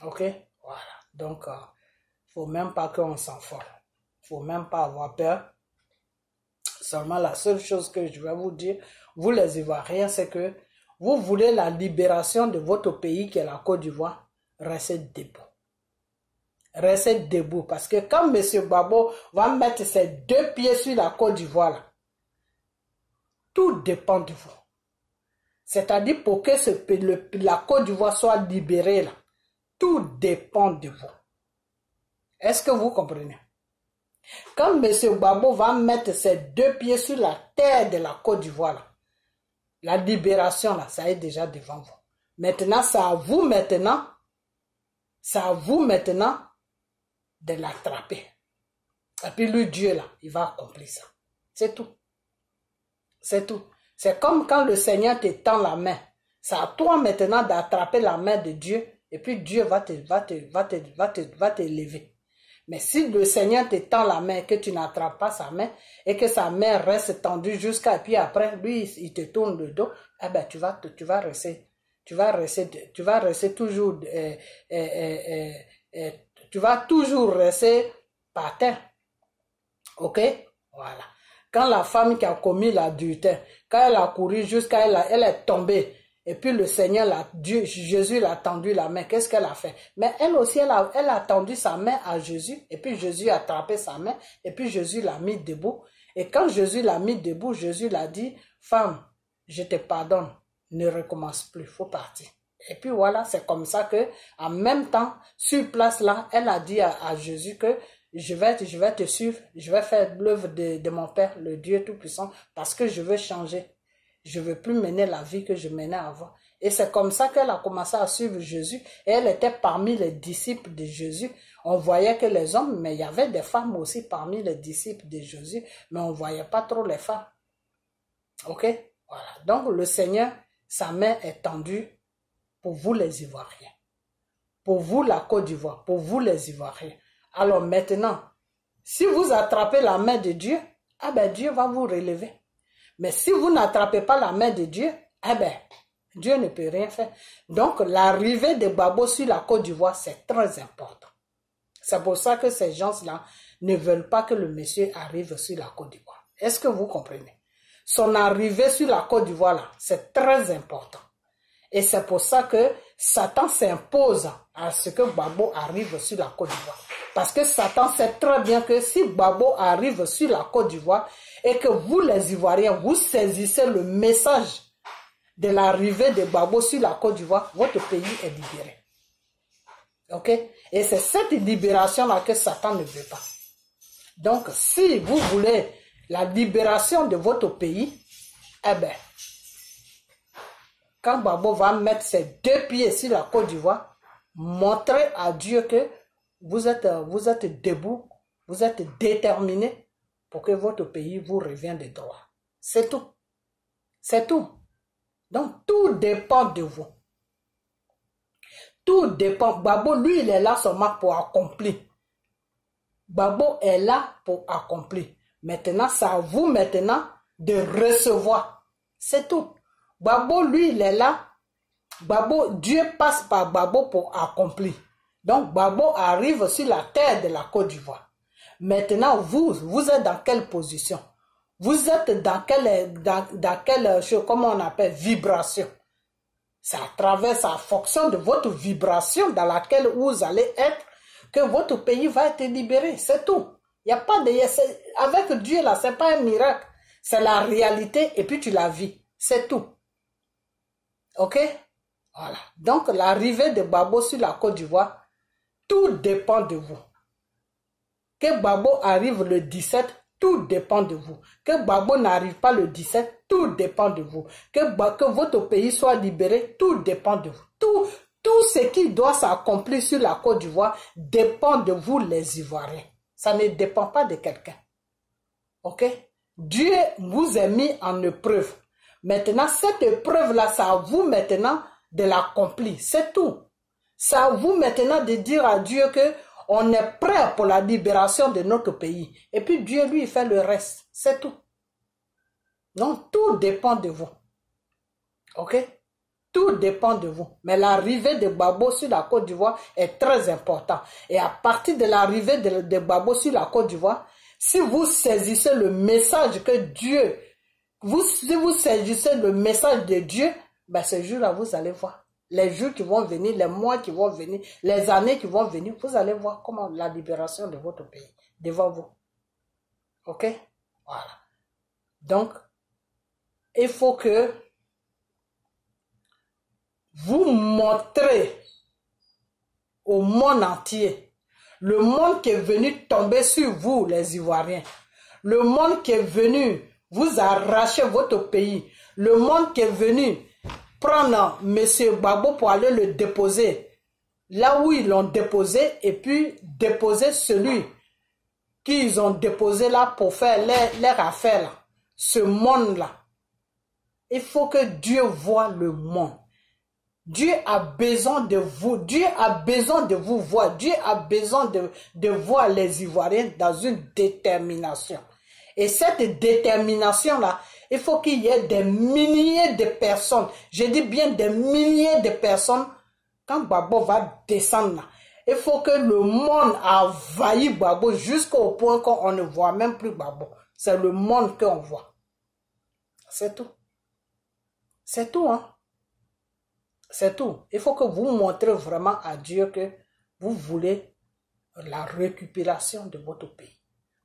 Ok? Voilà. Donc, faut même pas qu'on s'enfole. Faut même pas avoir peur. Seulement, la seule chose que je vais vous dire, vous les Ivoiriens, c'est que vous voulez la libération de votre pays qui est la Côte d'Ivoire, restez debout. Restez debout. Parce que quand M. Gbagbo va mettre ses 2 pieds sur la Côte d'Ivoire, tout dépend de vous. C'est-à-dire pour que la Côte d'Ivoire soit libérée, là, tout dépend de vous. Est-ce que vous comprenez? Quand M. Gbagbo va mettre ses 2 pieds sur la terre de la Côte d'Ivoire, la libération, là, ça est déjà devant vous. Maintenant, c'est à vous maintenant de l'attraper. Et puis lui, Dieu, là, il va accomplir ça. C'est tout. C'est tout. C'est comme quand le Seigneur te tend la main. C'est à toi maintenant d'attraper la main de Dieu et puis Dieu va t'élever. Mais si le Seigneur te tend la main et que tu n'attrapes pas sa main et que sa main reste tendue jusqu'à et puis après lui il te tourne le dos, eh ben tu vas rester toujours tu vas toujours rester par terre. OK? Voilà. Quand la femme qui a commis l'adultère, quand elle a couru jusqu'à elle est tombée, et puis le Seigneur, Jésus l'a tendu la main, qu'est-ce qu'elle a fait? Mais elle aussi, elle a tendu sa main à Jésus, et puis Jésus a attrapé sa main, et puis Jésus l'a mis debout. Et quand Jésus l'a mis debout, Jésus l'a dit, femme, je te pardonne, ne recommence plus, faut partir. Et puis voilà, c'est comme ça que, en même temps, sur place là, elle a dit à Jésus que je vais te suivre, je vais faire l'œuvre de mon Père, le Dieu Tout-Puissant, parce que je veux changer. Je ne veux plus mener la vie que je menais avant. Et c'est comme ça qu'elle a commencé à suivre Jésus. Et elle était parmi les disciples de Jésus. On voyait que les hommes, mais il y avait des femmes aussi parmi les disciples de Jésus, mais on ne voyait pas trop les femmes. OK? Voilà. Donc le Seigneur, sa main est tendue pour vous les Ivoiriens. Pour vous la Côte d'Ivoire. Pour vous les Ivoiriens. Alors maintenant, si vous attrapez la main de Dieu, ah ben Dieu va vous relever. Mais si vous n'attrapez pas la main de Dieu, eh ben, Dieu ne peut rien faire. Donc, l'arrivée de Gbagbo sur la Côte d'Ivoire, c'est très important. C'est pour ça que ces gens-là ne veulent pas que le monsieur arrive sur la Côte d'Ivoire. Est-ce que vous comprenez? Son arrivée sur la Côte d'Ivoire, là, c'est très important. Et c'est pour ça que Satan s'impose à ce que Gbagbo arrive sur la Côte d'Ivoire. Parce que Satan sait très bien que si Gbagbo arrive sur la Côte d'Ivoire et que vous, les Ivoiriens, vous saisissez le message de l'arrivée de Gbagbo sur la Côte d'Ivoire, votre pays est libéré. OK? Et c'est cette libération-là que Satan ne veut pas. Donc, si vous voulez la libération de votre pays, eh bien, quand Gbagbo va mettre ses 2 pieds sur la Côte d'Ivoire, montrez à Dieu que vous êtes debout, vous êtes déterminé pour que votre pays vous revienne de droit. C'est tout. C'est tout. Donc, tout dépend de vous. Tout dépend. Gbagbo, lui, il est là seulement pour accomplir. Gbagbo est là pour accomplir. Maintenant, c'est à vous maintenant de recevoir. C'est tout. Gbagbo, lui, il est là. Gbagbo, Dieu passe par Gbagbo pour accomplir. Donc, Gbagbo arrive sur la terre de la Côte d'Ivoire. Maintenant, vous êtes dans quelle position? Vous êtes dans quelle chose, comment on appelle, vibration. C'est à travers sa fonction de votre vibration dans laquelle vous allez être que votre pays va être libéré. C'est tout. Il n'y a pas de... Avec Dieu, là, ce n'est pas un miracle. C'est la réalité et puis tu la vis. C'est tout. OK? Voilà. Donc, l'arrivée de Gbagbo sur la Côte d'Ivoire, tout dépend de vous. Que Gbagbo arrive le 17, tout dépend de vous. Que Gbagbo n'arrive pas le 17, tout dépend de vous. Que votre pays soit libéré, tout dépend de vous. Tout ce qui doit s'accomplir sur la Côte d'Ivoire dépend de vous, les Ivoiriens. Ça ne dépend pas de quelqu'un. OK? Dieu vous a mis en épreuve. Maintenant, cette épreuve-là, c'est à vous maintenant de l'accomplir. C'est tout. C'est à vous maintenant de dire à Dieu que on est prêt pour la libération de notre pays. Et puis Dieu, lui, fait le reste. C'est tout. Donc, tout dépend de vous. OK? Tout dépend de vous. Mais l'arrivée de Gbagbo sur la Côte d'Ivoire est très importante. Et à partir de l'arrivée de Gbagbo sur la Côte d'Ivoire, si vous saisissez le message que Dieu, si vous saisissez le message de Dieu, ben ce jour-là, vous allez voir. Les jours qui vont venir, les mois qui vont venir, les années qui vont venir, vous allez voir comment la libération de votre pays devant vous. OK? Voilà. Donc, il faut que vous montrez au monde entier, le monde qui est venu tomber sur vous, les Ivoiriens, le monde qui est venu vous arracher votre pays, le monde qui est venu prendre M. Gbagbo pour aller le déposer là où ils l'ont déposé et puis déposer celui qu'ils ont déposé là pour faire leur affaire là. Ce monde là, Il faut que Dieu voie le monde. Dieu a besoin de vous. Dieu a besoin de vous voir. Dieu a besoin de voir les Ivoiriens dans une détermination. Et cette détermination-là, il faut qu'il y ait des milliers de personnes. Je dis bien des milliers de personnes. Quand Gbagbo va descendre là, il faut que le monde envahisse Gbagbo jusqu'au point qu'on ne voit même plus Gbagbo. C'est le monde qu'on voit. C'est tout. C'est tout, hein. C'est tout. Il faut que vous montrez vraiment à Dieu que vous voulez la récupération de votre pays.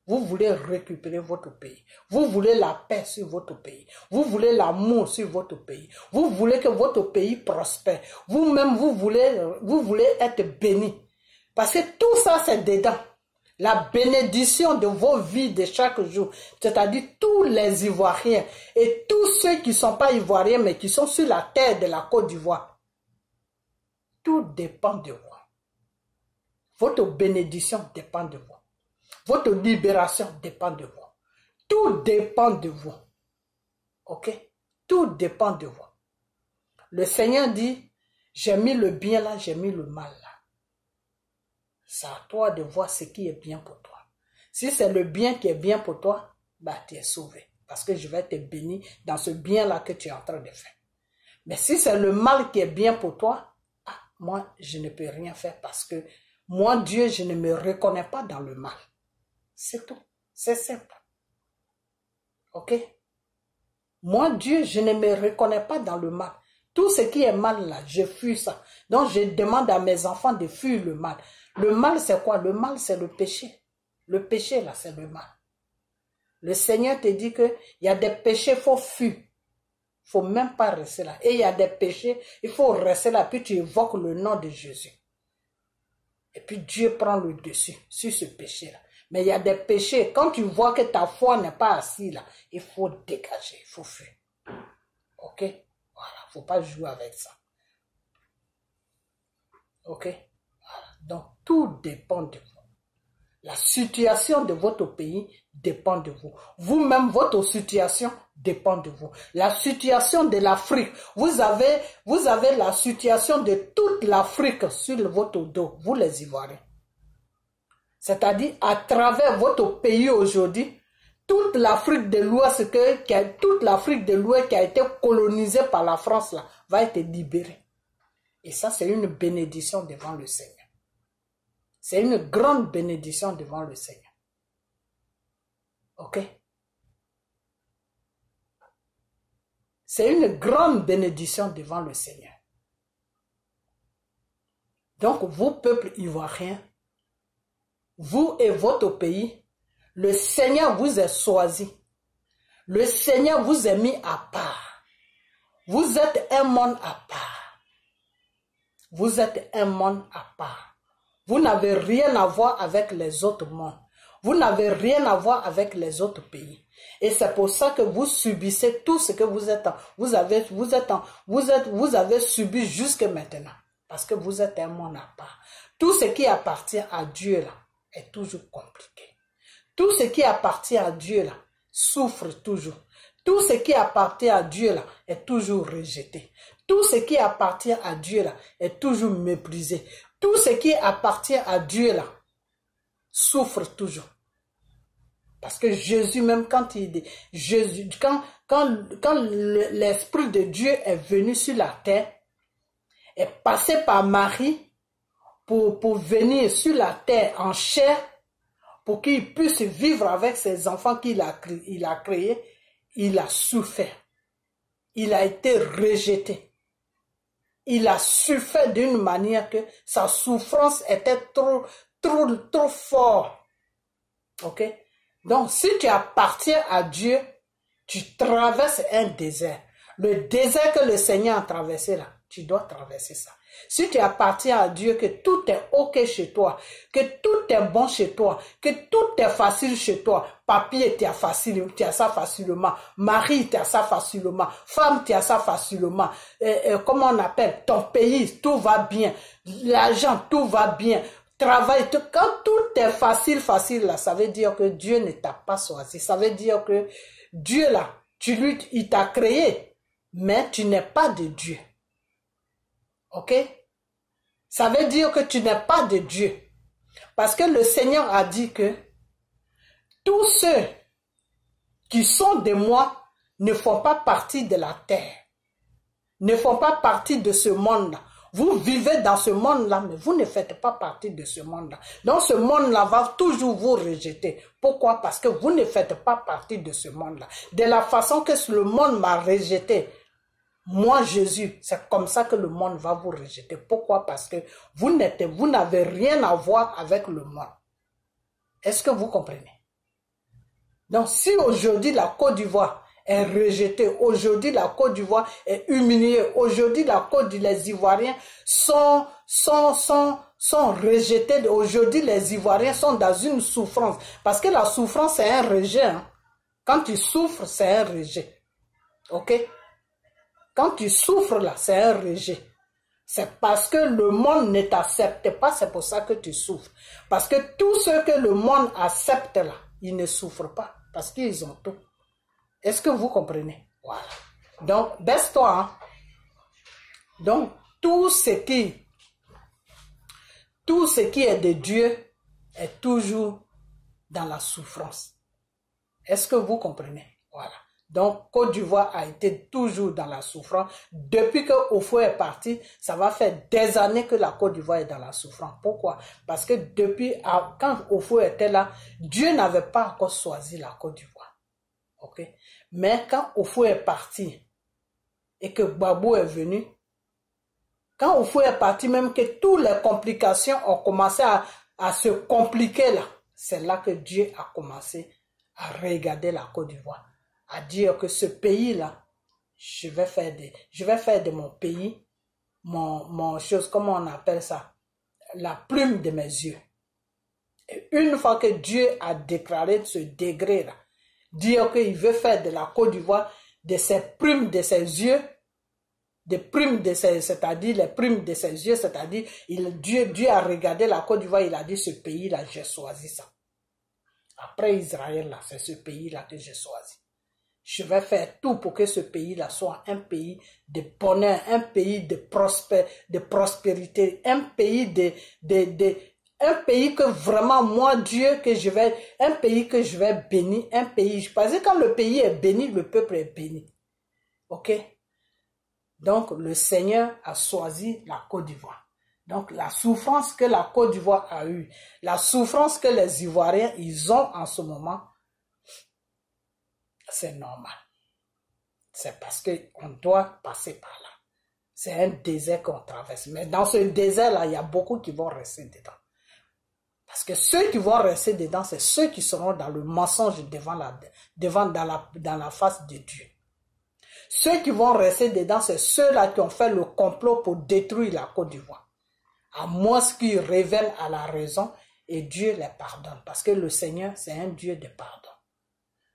Vous voulez récupérer votre pays. Vous voulez la paix sur votre pays. Vous voulez l'amour sur votre pays. Vous voulez que votre pays prospère. Vous-même, vous voulez être béni. Parce que tout ça, c'est dedans. La bénédiction de vos vies de chaque jour. C'est-à-dire tous les Ivoiriens et tous ceux qui ne sont pas Ivoiriens mais qui sont sur la terre de la Côte d'Ivoire. Tout dépend de vous. Votre bénédiction dépend de vous. Votre libération dépend de vous. Tout dépend de vous. Ok? Tout dépend de vous. Le Seigneur dit, j'ai mis le bien là, j'ai mis le mal là. C'est à toi de voir ce qui est bien pour toi. Si c'est le bien qui est bien pour toi, bah tu es sauvé. Parce que je vais te bénir dans ce bien là que tu es en train de faire. Mais si c'est le mal qui est bien pour toi, moi, je ne peux rien faire parce que moi, Dieu, je ne me reconnais pas dans le mal. C'est tout. C'est simple. Ok? Moi, Dieu, je ne me reconnais pas dans le mal. Tout ce qui est mal là, je fuis ça. Donc, je demande à mes enfants de fuir le mal. Le mal, c'est quoi? Le mal, c'est le péché. Le péché, là, c'est le mal. Le Seigneur te dit qu'il y a des péchés, il faut fuir. Il ne faut même pas rester là. Et il y a des péchés, il faut rester là, puis tu évoques le nom de Jésus. Et puis Dieu prend le dessus sur ce péché-là. Mais il y a des péchés, quand tu vois que ta foi n'est pas assise là, il faut dégager, il faut fuir. Ok? Voilà, il ne faut pas jouer avec ça. Ok? Voilà. Donc, tout dépend de vous. La situation de votre pays dépend de vous. Vous-même, votre situation dépend de vous. La situation de l'Afrique, vous avez la situation de toute l'Afrique sur votre dos, vous les Ivoiriens. C'est-à-dire, à travers votre pays aujourd'hui, toute l'Afrique de l'Ouest qui a été colonisée par la France là, va être libérée. Et ça, c'est une bénédiction devant le Seigneur. C'est une grande bénédiction devant le Seigneur. Ok? C'est une grande bénédiction devant le Seigneur. Donc, vous, peuple ivoirien, vous et votre pays, le Seigneur vous a choisi. Le Seigneur vous a mis à part. Vous êtes un monde à part. Vous êtes un monde à part. Vous n'avez rien à voir avec les autres mondes. Vous n'avez rien à voir avec les autres pays. Et c'est pour ça que vous subissez tout ce que vous avez subi jusque maintenant. Parce que vous êtes un monde à part. Tout ce qui appartient à Dieu là est toujours compliqué. Tout ce qui appartient à Dieu là souffre toujours. Tout ce qui appartient à Dieu là est toujours rejeté. Tout ce qui appartient à Dieu là est toujours méprisé. Tout ce qui appartient à Dieu là souffre toujours. Parce que Jésus, même quand il dit, quand l'Esprit de Dieu est venu sur la terre, est passé par Marie pour venir sur la terre en chair, pour qu'il puisse vivre avec ses enfants qu'il a créés, il a souffert. Il a été rejeté. Il a souffert d'une manière que sa souffrance était trop forte. Ok? Donc, si tu appartiens à Dieu, tu traverses un désert. Le désert que le Seigneur a traversé là, tu dois traverser ça. Si tu appartiens à Dieu, que tout est ok chez toi, que tout est bon chez toi, que tout est facile chez toi, papier, tu as ça facilement, mari, tu as ça facilement, femme, tu as ça facilement, comment on appelle, ton pays, tout va bien, l'argent, tout va bien, travail, tout, quand tout est facile là, ça veut dire que Dieu ne t'a pas choisi, ça veut dire que Dieu là, il t'a créé. mais tu n'es pas de Dieu. Ok? Ça veut dire que tu n'es pas de Dieu. Parce que le Seigneur a dit que tous ceux qui sont de moi ne font pas partie de la terre, ne font pas partie de ce monde-là. Vous vivez dans ce monde-là, mais vous ne faites pas partie de ce monde-là. Donc ce monde-là va toujours vous rejeter. Pourquoi? Parce que vous ne faites pas partie de ce monde-là. De la façon que le monde m'a rejeté, moi Jésus, c'est comme ça que le monde va vous rejeter. Pourquoi? Parce que vous n'avez rien à voir avec le monde. Est-ce que vous comprenez? Donc si aujourd'hui la Côte d'Ivoire est rejetée, aujourd'hui la Côte d'Ivoire est humiliée, aujourd'hui les Ivoiriens sont rejetés, aujourd'hui les Ivoiriens sont dans une souffrance, parce que la souffrance c'est un rejet. Hein. Quand tu souffres, c'est un rejet. Ok? Quand tu souffres là, c'est un rejet. C'est parce que le monde ne t'accepte pas, c'est pour ça que tu souffres. Parce que tout ce que le monde accepte là, ils ne souffrent pas, parce qu'ils ont tout. Est-ce que vous comprenez? Voilà. Donc, baisse-toi. Hein? Donc, tout ce qui est de Dieu est toujours dans la souffrance. Est-ce que vous comprenez? Voilà. Donc, Côte d'Ivoire a été toujours dans la souffrance. Depuis que Offoe est parti, ça va faire des années que la Côte d'Ivoire est dans la souffrance. Pourquoi? Parce que depuis, quand Offoe était là, Dieu n'avait pas encore choisi la Côte d'Ivoire. Ok? Mais quand Offoe est parti et que Gbagbo est venu, quand Offoe est parti, même que toutes les complications ont commencé à se compliquer là, c'est là que Dieu a commencé à regarder la Côte d'Ivoire, à dire que ce pays-là, je vais faire de mon pays, mon chose, comment on appelle ça, la plume de mes yeux. Et une fois que Dieu a déclaré ce degré-là, dire qu'il veut faire de la Côte d'Ivoire, de ses plumes de ses yeux, c'est-à-dire les plumes de ses yeux, c'est-à-dire Dieu a regardé la Côte d'Ivoire, il a dit ce pays-là, j'ai choisi ça. Après Israël, là, c'est ce pays-là que j'ai choisi. Je vais faire tout pour que ce pays-là soit un pays de bonheur, un pays de prospérité, un pays un pays que vraiment moi Dieu un pays que je vais bénir, un pays, parce que quand le pays est béni, le peuple est béni. Ok? Donc le Seigneur a choisi la Côte d'Ivoire. Donc la souffrance que la Côte d'Ivoire a eue, la souffrance que les Ivoiriens ils ont en ce moment, c'est normal. C'est parce qu'on doit passer par là. C'est un désert qu'on traverse. Mais dans ce désert-là, il y a beaucoup qui vont rester dedans. Parce que ceux qui vont rester dedans, c'est ceux qui seront dans le mensonge dans la face de Dieu. Ceux qui vont rester dedans, c'est ceux-là qui ont fait le complot pour détruire la Côte d'Ivoire. À moins qu'ils reviennent à la raison et Dieu les pardonne. Parce que le Seigneur, c'est un Dieu de pardon.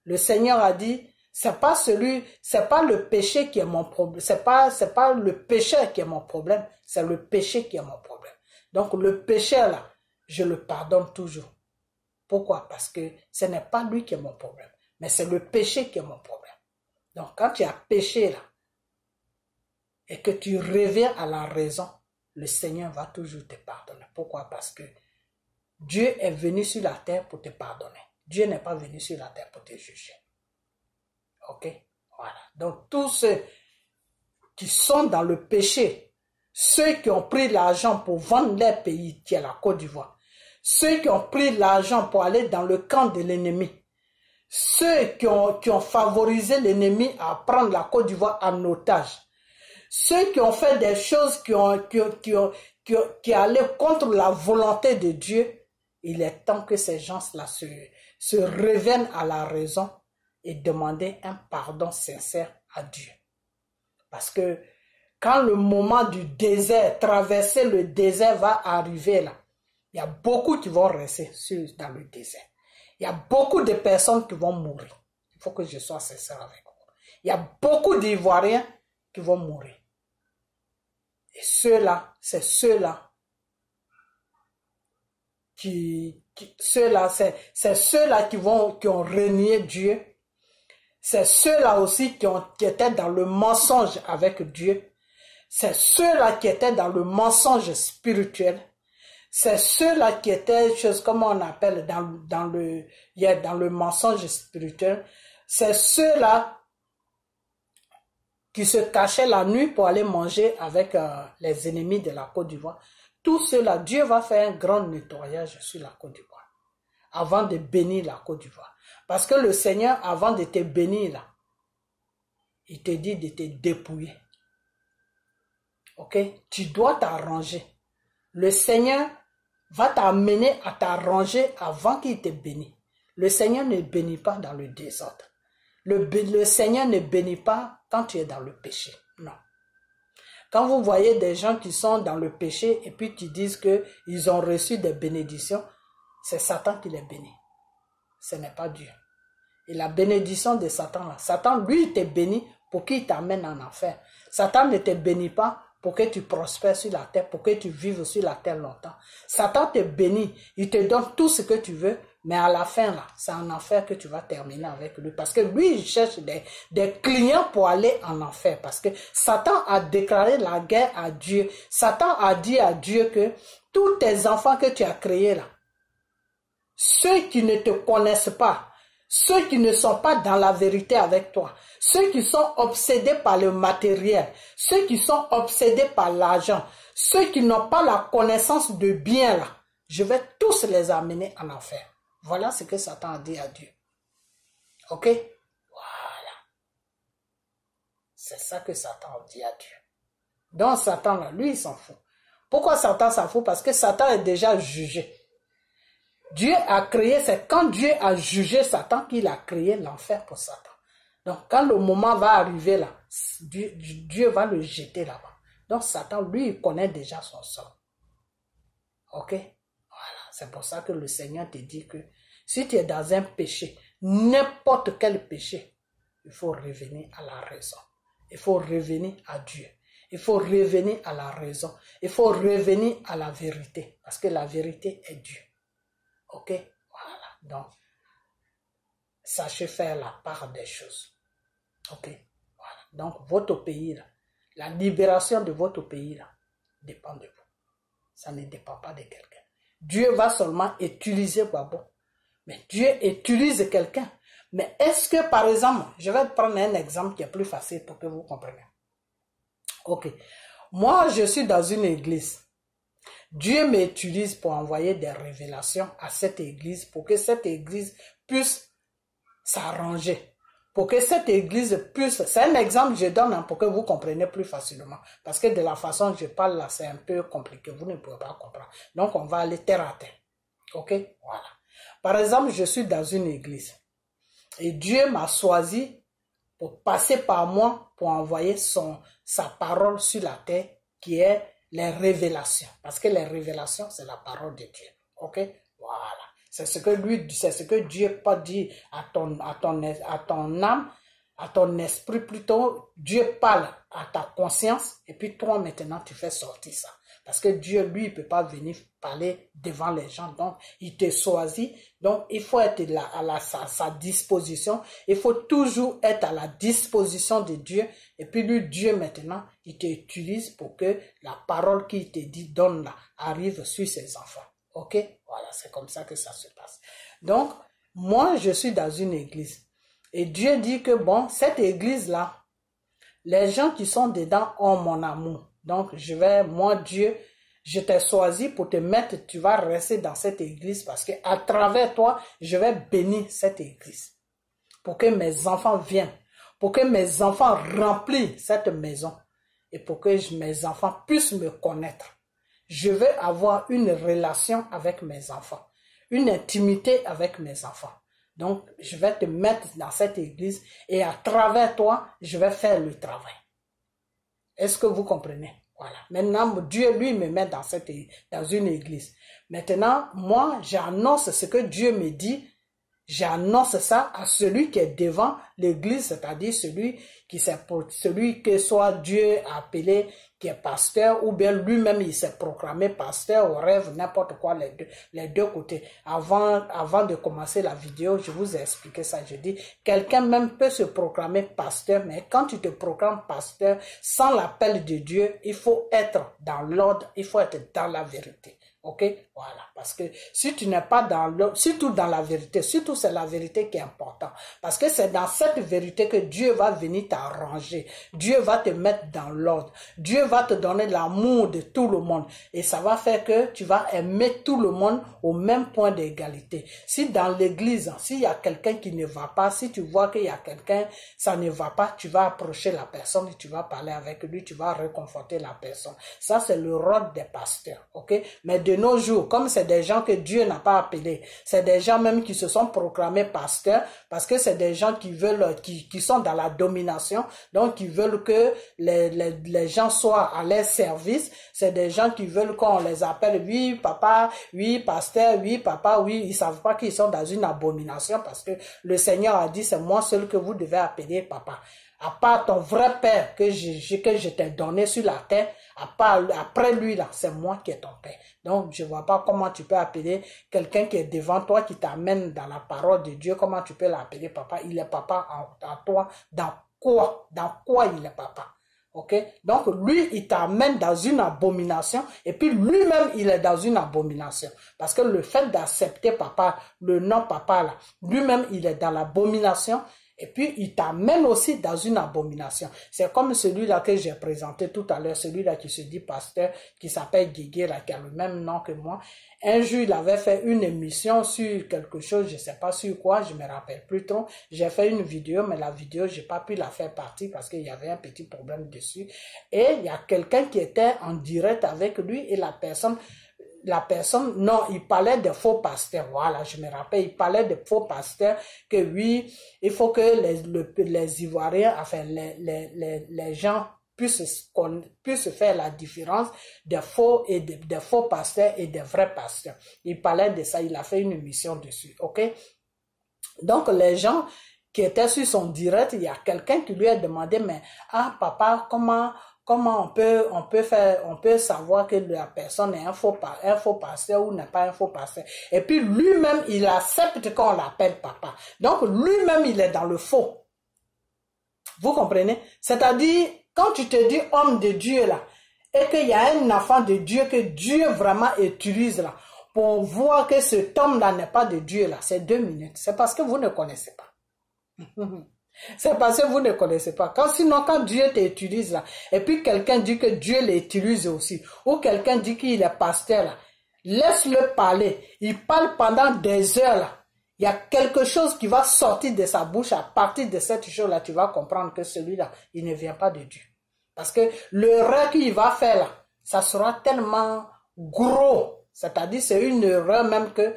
Le Seigneur a dit, c'est pas le péché qui est mon problème. C'est pas le péché qui est mon problème, c'est le péché qui est mon problème. Donc le péché là, je le pardonne toujours. Pourquoi? Parce que ce n'est pas lui qui est mon problème, mais c'est le péché qui est mon problème. Donc quand tu as péché là, et que tu reviens à la raison, le Seigneur va toujours te pardonner. Pourquoi? Parce que Dieu est venu sur la terre pour te pardonner. Dieu n'est pas venu sur la terre pour te juger. Ok? Voilà. Donc tous ceux qui sont dans le péché, ceux qui ont pris l'argent pour vendre leur pays, qui est la Côte d'Ivoire, ceux qui ont pris l'argent pour aller dans le camp de l'ennemi, ceux qui ont favorisé l'ennemi à prendre la Côte d'Ivoire en otage, ceux qui ont fait des choses qui allaient contre la volonté de Dieu, il est temps que ces gens-là se reviennent à la raison et demander un pardon sincère à Dieu. Parce que quand le moment du désert, traverser le désert va arriver là, il y a beaucoup qui vont rester dans le désert. Il y a beaucoup de personnes qui vont mourir. Il faut que je sois sincère avec vous. Il y a beaucoup d'Ivoiriens qui vont mourir. Et ceux-là, c'est ceux-là c'est ceux-là qui ont renié Dieu. C'est ceux-là aussi qui étaient dans le mensonge avec Dieu. C'est ceux-là qui étaient dans le mensonge spirituel. C'est ceux-là qui étaient, comment on appelle, dans le mensonge spirituel. C'est ceux-là qui se cachaient la nuit pour aller manger avec les ennemis de la Côte d'Ivoire. Tout cela, Dieu va faire un grand nettoyage sur la Côte d'Ivoire avant de bénir la Côte d'Ivoire. Parce que le Seigneur, avant de te bénir, là, il te dit de te dépouiller. Ok? Tu dois t'arranger. Le Seigneur va t'amener à t'arranger avant qu'il te bénisse. Le Seigneur ne bénit pas dans le désordre. Le Seigneur ne bénit pas quand tu es dans le péché. Non. Quand vous voyez des gens qui sont dans le péché et puis qui disent qu'ils ont reçu des bénédictions, c'est Satan qui les bénit. Ce n'est pas Dieu. Et la bénédiction de Satan, là, Satan, lui, il te bénit pour qu'il t'amène en enfer. Satan ne te bénit pas pour que tu prospères sur la terre, pour que tu vives sur la terre longtemps. Satan te bénit, il te donne tout ce que tu veux, mais à la fin, là, c'est en enfer que tu vas terminer avec lui. Parce que lui, il cherche des clients pour aller en enfer. Parce que Satan a déclaré la guerre à Dieu. Satan a dit à Dieu que tous tes enfants que tu as créés là, ceux qui ne te connaissent pas, ceux qui ne sont pas dans la vérité avec toi, ceux qui sont obsédés par le matériel, ceux qui sont obsédés par l'argent, ceux qui n'ont pas la connaissance de bien là, je vais tous les amener en enfer. Voilà ce que Satan a dit à Dieu. Ok? Voilà. C'est ça que Satan a dit à Dieu. Donc Satan là, lui il s'en fout. Pourquoi Satan s'en fout? Parce que Satan est déjà jugé. Dieu a créé, c'est quand Dieu a jugé Satan qu'il a créé l'enfer pour Satan. Donc, quand le moment va arriver là, Dieu va le jeter là-bas. Donc, Satan, lui, il connaît déjà son sort. Ok? Voilà. C'est pour ça que le Seigneur te dit que si tu es dans un péché, n'importe quel péché, il faut revenir à la raison. Il faut revenir à Dieu. Il faut revenir à la raison. Il faut revenir à la vérité. Parce que la vérité est Dieu. Ok, voilà, donc, sachez faire la part des choses. Ok, voilà, donc, votre pays, là, la libération de votre pays, là, dépend de vous. Ça ne dépend pas de quelqu'un. Dieu va seulement utiliser Babo. Mais Dieu utilise quelqu'un. Mais est-ce que, par exemple, je vais prendre un exemple qui est plus facile pour que vous compreniez. Ok, moi, je suis dans une église. Dieu m'utilise pour envoyer des révélations à cette église pour que cette église puisse s'arranger. Pour que cette église puisse... C'est un exemple que je donne pour que vous compreniez plus facilement. Parce que de la façon que je parle là, c'est un peu compliqué. Vous ne pouvez pas comprendre. Donc, on va aller terre à terre. Ok? Voilà. Par exemple, je suis dans une église. Et Dieu m'a choisi pour passer par moi pour envoyer sa parole sur la terre qui est les révélations. Parce que les révélations, c'est la parole de Dieu. Ok? Voilà. C'est ce que Dieu pas dit à ton âme, à ton esprit plutôt. Dieu parle à ta conscience et puis toi maintenant tu fais sortir ça. Parce que Dieu, lui, il peut pas venir parler devant les gens. Donc, il te choisit. Donc, il faut être là à sa disposition. Il faut toujours être à la disposition de Dieu. Et puis, lui, Dieu, maintenant, il t'utilise pour que la parole qu'il te dit, donne là, arrive sur ses enfants. Ok? Voilà, c'est comme ça que ça se passe. Donc, moi, je suis dans une église. Et Dieu dit que, bon, cette église-là, les gens qui sont dedans ont mon amour. Donc, moi, Dieu, je t'ai choisi pour te mettre, tu vas rester dans cette église parce que à travers toi, je vais bénir cette église. Pour que mes enfants viennent, pour que mes enfants remplissent cette maison et pour que mes enfants puissent me connaître. Je veux avoir une relation avec mes enfants, une intimité avec mes enfants. Donc, je vais te mettre dans cette église et à travers toi, je vais faire le travail. Est-ce que vous comprenez? Voilà. Maintenant, Dieu, lui, me met dans une église. Maintenant, moi, j'annonce ce que Dieu me dit. J'annonce ça à celui qui est devant l'église, c'est-à-dire celui que soit Dieu appelé, qui est pasteur, ou bien lui-même il s'est proclamé pasteur, au rêve, n'importe quoi, les deux côtés. Avant de commencer la vidéo, je vous ai expliqué ça. Je dis, quelqu'un même peut se proclamer pasteur, mais quand tu te proclames pasteur, sans l'appel de Dieu, il faut être dans l'ordre, il faut être dans la vérité. Ok, voilà, parce que si tu n'es pas dans l'ordre, surtout dans la vérité, surtout c'est la vérité qui est importante, parce que c'est dans cette vérité que Dieu va venir t'arranger, Dieu va te mettre dans l'ordre, Dieu va te donner l'amour de tout le monde, et ça va faire que tu vas aimer tout le monde au même point d'égalité. Si dans l'église, s'il y a quelqu'un qui ne va pas, si tu vois qu'il y a quelqu'un, ça ne va pas, tu vas approcher la personne, et tu vas parler avec lui, tu vas réconforter la personne. Ça c'est le rôle des pasteurs, ok, mais de nos jours, comme c'est des gens que Dieu n'a pas appelés, c'est des gens même qui se sont proclamés pasteurs, parce que c'est des gens qui veulent, qui sont dans la domination, donc qui veulent que les gens soient à leur service, c'est des gens qui veulent qu'on les appelle, oui papa, oui pasteur, oui papa, oui, ils savent pas qu'ils sont dans une abomination, parce que le Seigneur a dit, c'est moi seul que vous devez appeler papa. À part ton vrai père que je t'ai donné sur la terre, après lui là, c'est moi qui est ton père. Donc je vois pas comment tu peux appeler quelqu'un qui est devant toi, qui t'amène dans la parole de Dieu, comment tu peux l'appeler papa. Il est papa en toi. Dans quoi il est papa? Ok? Donc lui, il t'amène dans une abomination, et puis lui-même, il est dans une abomination. Parce que le fait d'accepter papa, le nom papa là, lui-même, il est dans l'abomination. Et puis, il t'amène aussi dans une abomination. C'est comme celui-là que j'ai présenté tout à l'heure, celui-là qui se dit pasteur, qui s'appelle Guégué, là, qui a le même nom que moi. Un jour, il avait fait une émission sur quelque chose, je sais pas sur quoi, je me rappelle plus trop. J'ai fait une vidéo, mais la vidéo, j'ai pas pu la faire partie parce qu'il y avait un petit problème dessus. Et il y a quelqu'un qui était en direct avec lui, et la personne, non, il parlait de faux pasteurs, voilà, je me rappelle, il parlait de faux pasteurs, que oui, il faut que les Ivoiriens, enfin, les gens puissent faire la différence des faux pasteurs et des vrais pasteurs. Il parlait de ça, il a fait une émission dessus, ok? Donc, les gens qui étaient sur son direct, il y a quelqu'un qui lui a demandé, mais, ah, papa, comment on peut savoir que la personne est un faux pasteur ou n'est pas un faux pasteur. Et puis lui-même, il accepte qu'on l'appelle papa. Donc lui-même, il est dans le faux. Vous comprenez? C'est-à-dire, quand tu te dis homme de Dieu là, et qu'il y a un enfant de Dieu que Dieu vraiment utilise là, pour voir que cet homme-là n'est pas de Dieu là, c'est 2 minutes. C'est parce que vous ne connaissez pas. C'est parce que vous ne connaissez pas. Sinon, quand Dieu t'utilise là, et puis quelqu'un dit que Dieu l'utilise aussi, ou quelqu'un dit qu'il est pasteur là, laisse-le parler. Il parle pendant des heures là. Il y a quelque chose qui va sortir de sa bouche. À partir de cette chose-là, tu vas comprendre que celui-là, il ne vient pas de Dieu. Parce que l'erreur qu'il va faire là, ça sera tellement gros. C'est-à-dire, c'est une erreur même que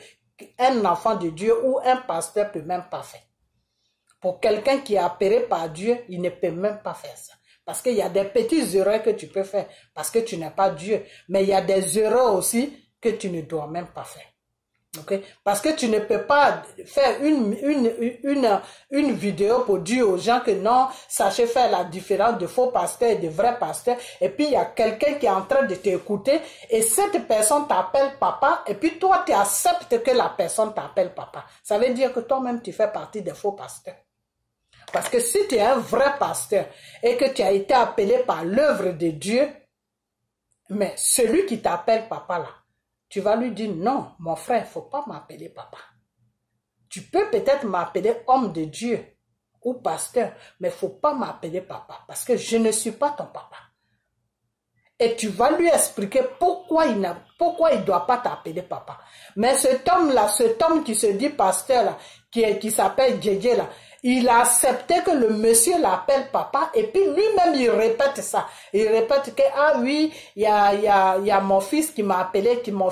un enfant de Dieu ou un pasteur peut même pas faire. Pour quelqu'un qui est appelé par Dieu, il ne peut même pas faire ça. Parce qu'il y a des petites erreurs que tu peux faire parce que tu n'es pas Dieu. Mais il y a des erreurs aussi que tu ne dois même pas faire. Okay? Parce que tu ne peux pas faire une vidéo pour dire aux gens que non, sachez faire la différence de faux pasteurs et de vrais pasteurs. Et puis il y a quelqu'un qui est en train de t'écouter et cette personne t'appelle papa et puis toi tu acceptes que la personne t'appelle papa. Ça veut dire que toi-même tu fais partie des faux pasteurs. Parce que si tu es un vrai pasteur et que tu as été appelé par l'œuvre de Dieu, mais celui qui t'appelle papa là, tu vas lui dire non, mon frère, il ne faut pas m'appeler papa. Tu peux peut-être m'appeler homme de Dieu ou pasteur, mais il ne faut pas m'appeler papa parce que je ne suis pas ton papa. Et tu vas lui expliquer pourquoi il ne doit pas t'appeler papa. Mais cet homme-là, cet homme qui se dit pasteur là, qui s'appelle Djedje là, il a accepté que le monsieur l'appelle papa et puis lui-même il répète ça. Il répète que ah oui, il y a mon fils qui m'a appelé, tu m'as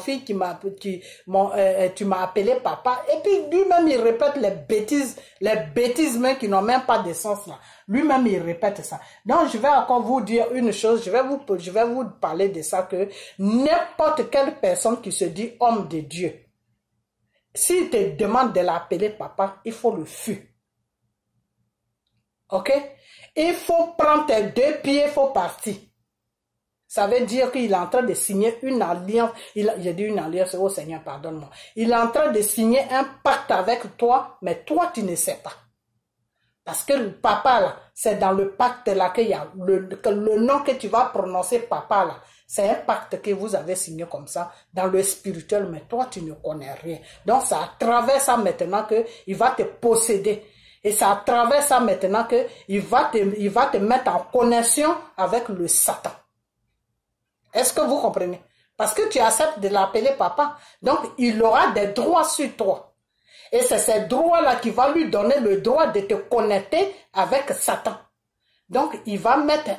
appelé papa et puis lui-même il répète les bêtises même qui n'ont même pas de sens là. Lui-même il répète ça. Donc je vais encore vous dire une chose, je vais vous parler de ça que n'importe quelle personne qui se dit homme de Dieu, s'il te demande de l'appeler papa, il faut le fuir. Ok? Il faut prendre tes 2 pieds, il faut partir. Ça veut dire qu'il est en train de signer une alliance. J'ai dit une alliance, oh Seigneur, pardonne-moi. Il est en train de signer un pacte avec toi, mais toi, tu ne sais pas. Parce que le papa, là, c'est dans le pacte là qu'il y a le nom que tu vas prononcer, papa, là. C'est un pacte que vous avez signé comme ça, dans le spirituel, mais toi, tu ne connais rien. Donc, c'est à travers ça maintenant qu'il va te posséder. Et c'est à travers ça maintenant qu'il va te mettre en connexion avec le Satan. Est-ce que vous comprenez? Parce que tu acceptes de l'appeler papa. Donc, il aura des droits sur toi. Et c'est ces droits-là qui vont lui donner le droit de te connecter avec Satan. Donc, il va mettre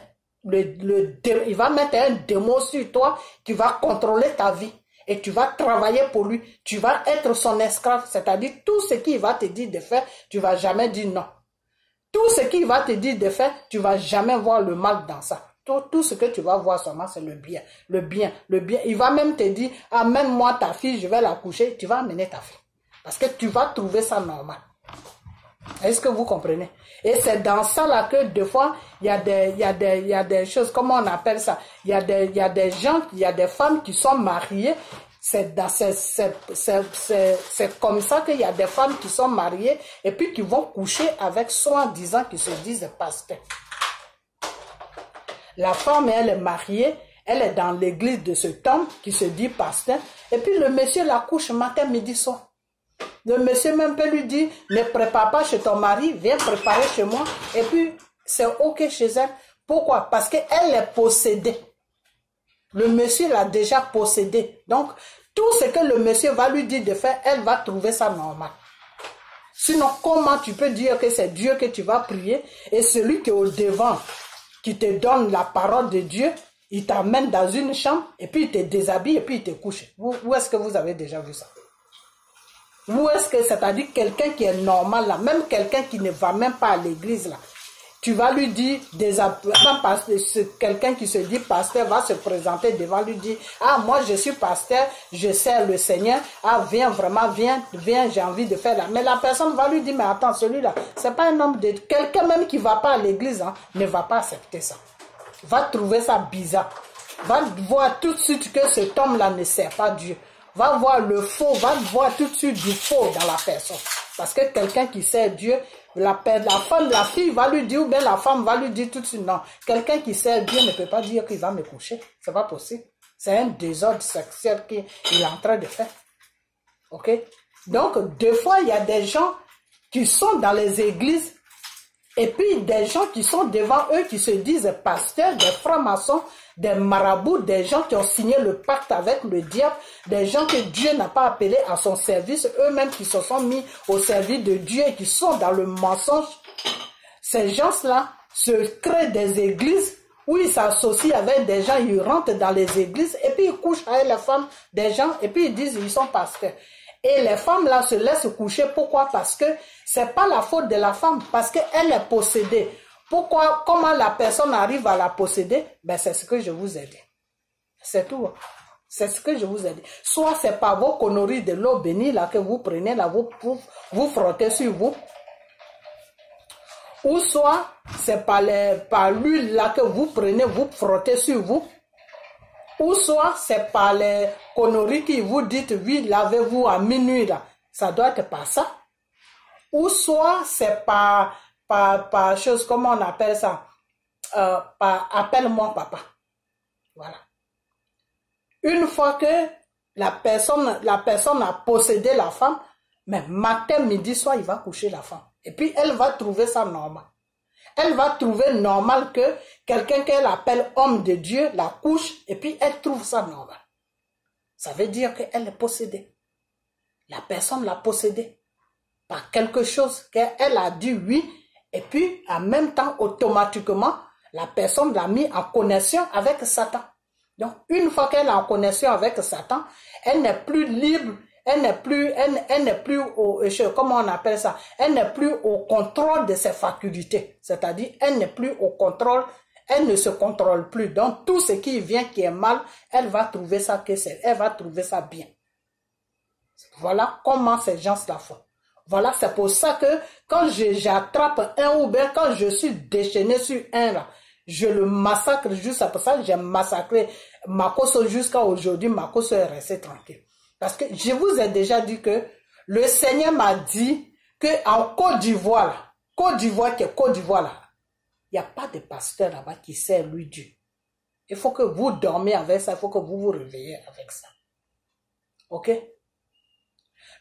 un démon sur toi qui va contrôler ta vie. Et tu vas travailler pour lui. Tu vas être son esclave. C'est-à-dire, tout ce qu'il va te dire de faire, tu ne vas jamais dire non. Tout ce qu'il va te dire de faire, tu ne vas jamais voir le mal dans ça. Tout ce que tu vas voir seulement, c'est le bien. Le bien, le bien. Il va même te dire, amène-moi ta fille, je vais la coucher. Tu vas amener ta fille. Parce que tu vas trouver ça normal. Est-ce que vous comprenez? Et c'est dans ça là que des fois, il y a des choses, comment on appelle ça? Il y a des gens, il y a des femmes qui sont mariées. C'est comme ça qu'il y a des femmes qui sont mariées et puis qui vont coucher avec soi-disant qui se disent pasteurs. La femme, elle est mariée, elle est dans l'église de cet homme qui se dit pasteur. Et puis le monsieur la couche matin, midi, soir. Le monsieur même peut lui dire, ne prépare pas chez ton mari, viens préparer chez moi. Et puis, c'est ok chez elle. Pourquoi? Parce qu'elle est possédée. Le monsieur l'a déjà possédée. Donc, tout ce que le monsieur va lui dire de faire, elle va trouver ça normal. Sinon, comment tu peux dire que c'est Dieu que tu vas prier et celui qui est au devant, qui te donne la parole de Dieu, il t'amène dans une chambre et puis il te déshabille et puis il te couche. Où est-ce que vous avez déjà vu ça? Où est-ce que, c'est-à-dire quelqu'un qui est normal là, même quelqu'un qui ne va même pas à l'église là, tu vas lui dire, quelqu'un qui se dit pasteur va se présenter devant lui dire, ah moi je suis pasteur, je sers le Seigneur, ah viens vraiment, viens, j'ai envie de faire là. Mais la personne va lui dire, mais attends, celui-là, c'est pas un homme de... Quelqu'un même qui va pas à l'église, hein, ne va pas accepter ça. Va trouver ça bizarre. Va voir tout de suite que cet homme-là ne sert pas Dieu. Va voir le faux, va voir tout de suite du faux dans la personne. Parce que quelqu'un qui sert Dieu, la fille va lui dire, ou bien la femme va lui dire tout de suite, non. Quelqu'un qui sert Dieu ne peut pas dire qu'il va me coucher. C'est pas possible. C'est un désordre sexuel qu'il est en train de faire. Ok? Donc, des fois, il y a des gens qui sont dans les églises, et puis des gens qui sont devant eux, qui se disent pasteurs, des francs-maçons, des marabouts, des gens qui ont signé le pacte avec le diable, des gens que Dieu n'a pas appelés à son service, eux-mêmes qui se sont mis au service de Dieu et qui sont dans le mensonge. Ces gens-là se créent des églises où ils s'associent avec des gens, ils rentrent dans les églises et puis ils couchent avec les femmes des gens et puis ils disent ils sont pasteurs. Et les femmes là se laissent coucher. Pourquoi? Parce que c'est pas la faute de la femme, parce qu'elle est possédée. Pourquoi? Comment la personne arrive à la posséder? Ben c'est ce que je vous ai dit. C'est tout. C'est ce que je vous ai dit. Soit c'est par vos conneries de l'eau bénie là que vous prenez là, vous frottez sur vous. Ou soit c'est par l'huile là que vous prenez, vous frottez sur vous. Ou soit c'est par les conneries qui vous dites, oui, lavez-vous à minuit là. Ça doit être par ça. Ou soit c'est par chose, comment on appelle ça? Par appelle-moi papa. Voilà. Une fois que la personne a possédé la femme, mais matin, midi, soir, il va coucher la femme. Et puis elle va trouver ça normal. Elle va trouver normal que quelqu'un qu'elle appelle homme de Dieu la couche et puis elle trouve ça normal. Ça veut dire qu'elle est possédée. La personne l'a possédée par quelque chose qu'elle a dit oui et puis en même temps automatiquement la personne l'a mis en connexion avec Satan. Donc une fois qu'elle est en connexion avec Satan, elle n'est plus libre. Elle n'est plus au, comment on appelle ça? Elle n'est plus au contrôle de ses facultés. C'est-à-dire, elle n'est plus au contrôle, elle ne se contrôle plus. Donc, tout ce qui vient qui est mal, elle va trouver ça elle va trouver ça bien. Voilà comment ces gens-là font. Voilà, c'est pour ça que quand j'attrape un ou bien quand je suis déchaîné sur un là, je le massacre juste pour ça. J'ai massacré Makosso jusqu'à aujourd'hui. Makosso est resté tranquille. Parce que je vous ai déjà dit que le Seigneur m'a dit qu'en Côte d'Ivoire, Côte d'Ivoire, il n'y a pas de pasteur là-bas qui sert lui Dieu. Il faut que vous dormiez avec ça, il faut que vous vous réveillez avec ça. Ok?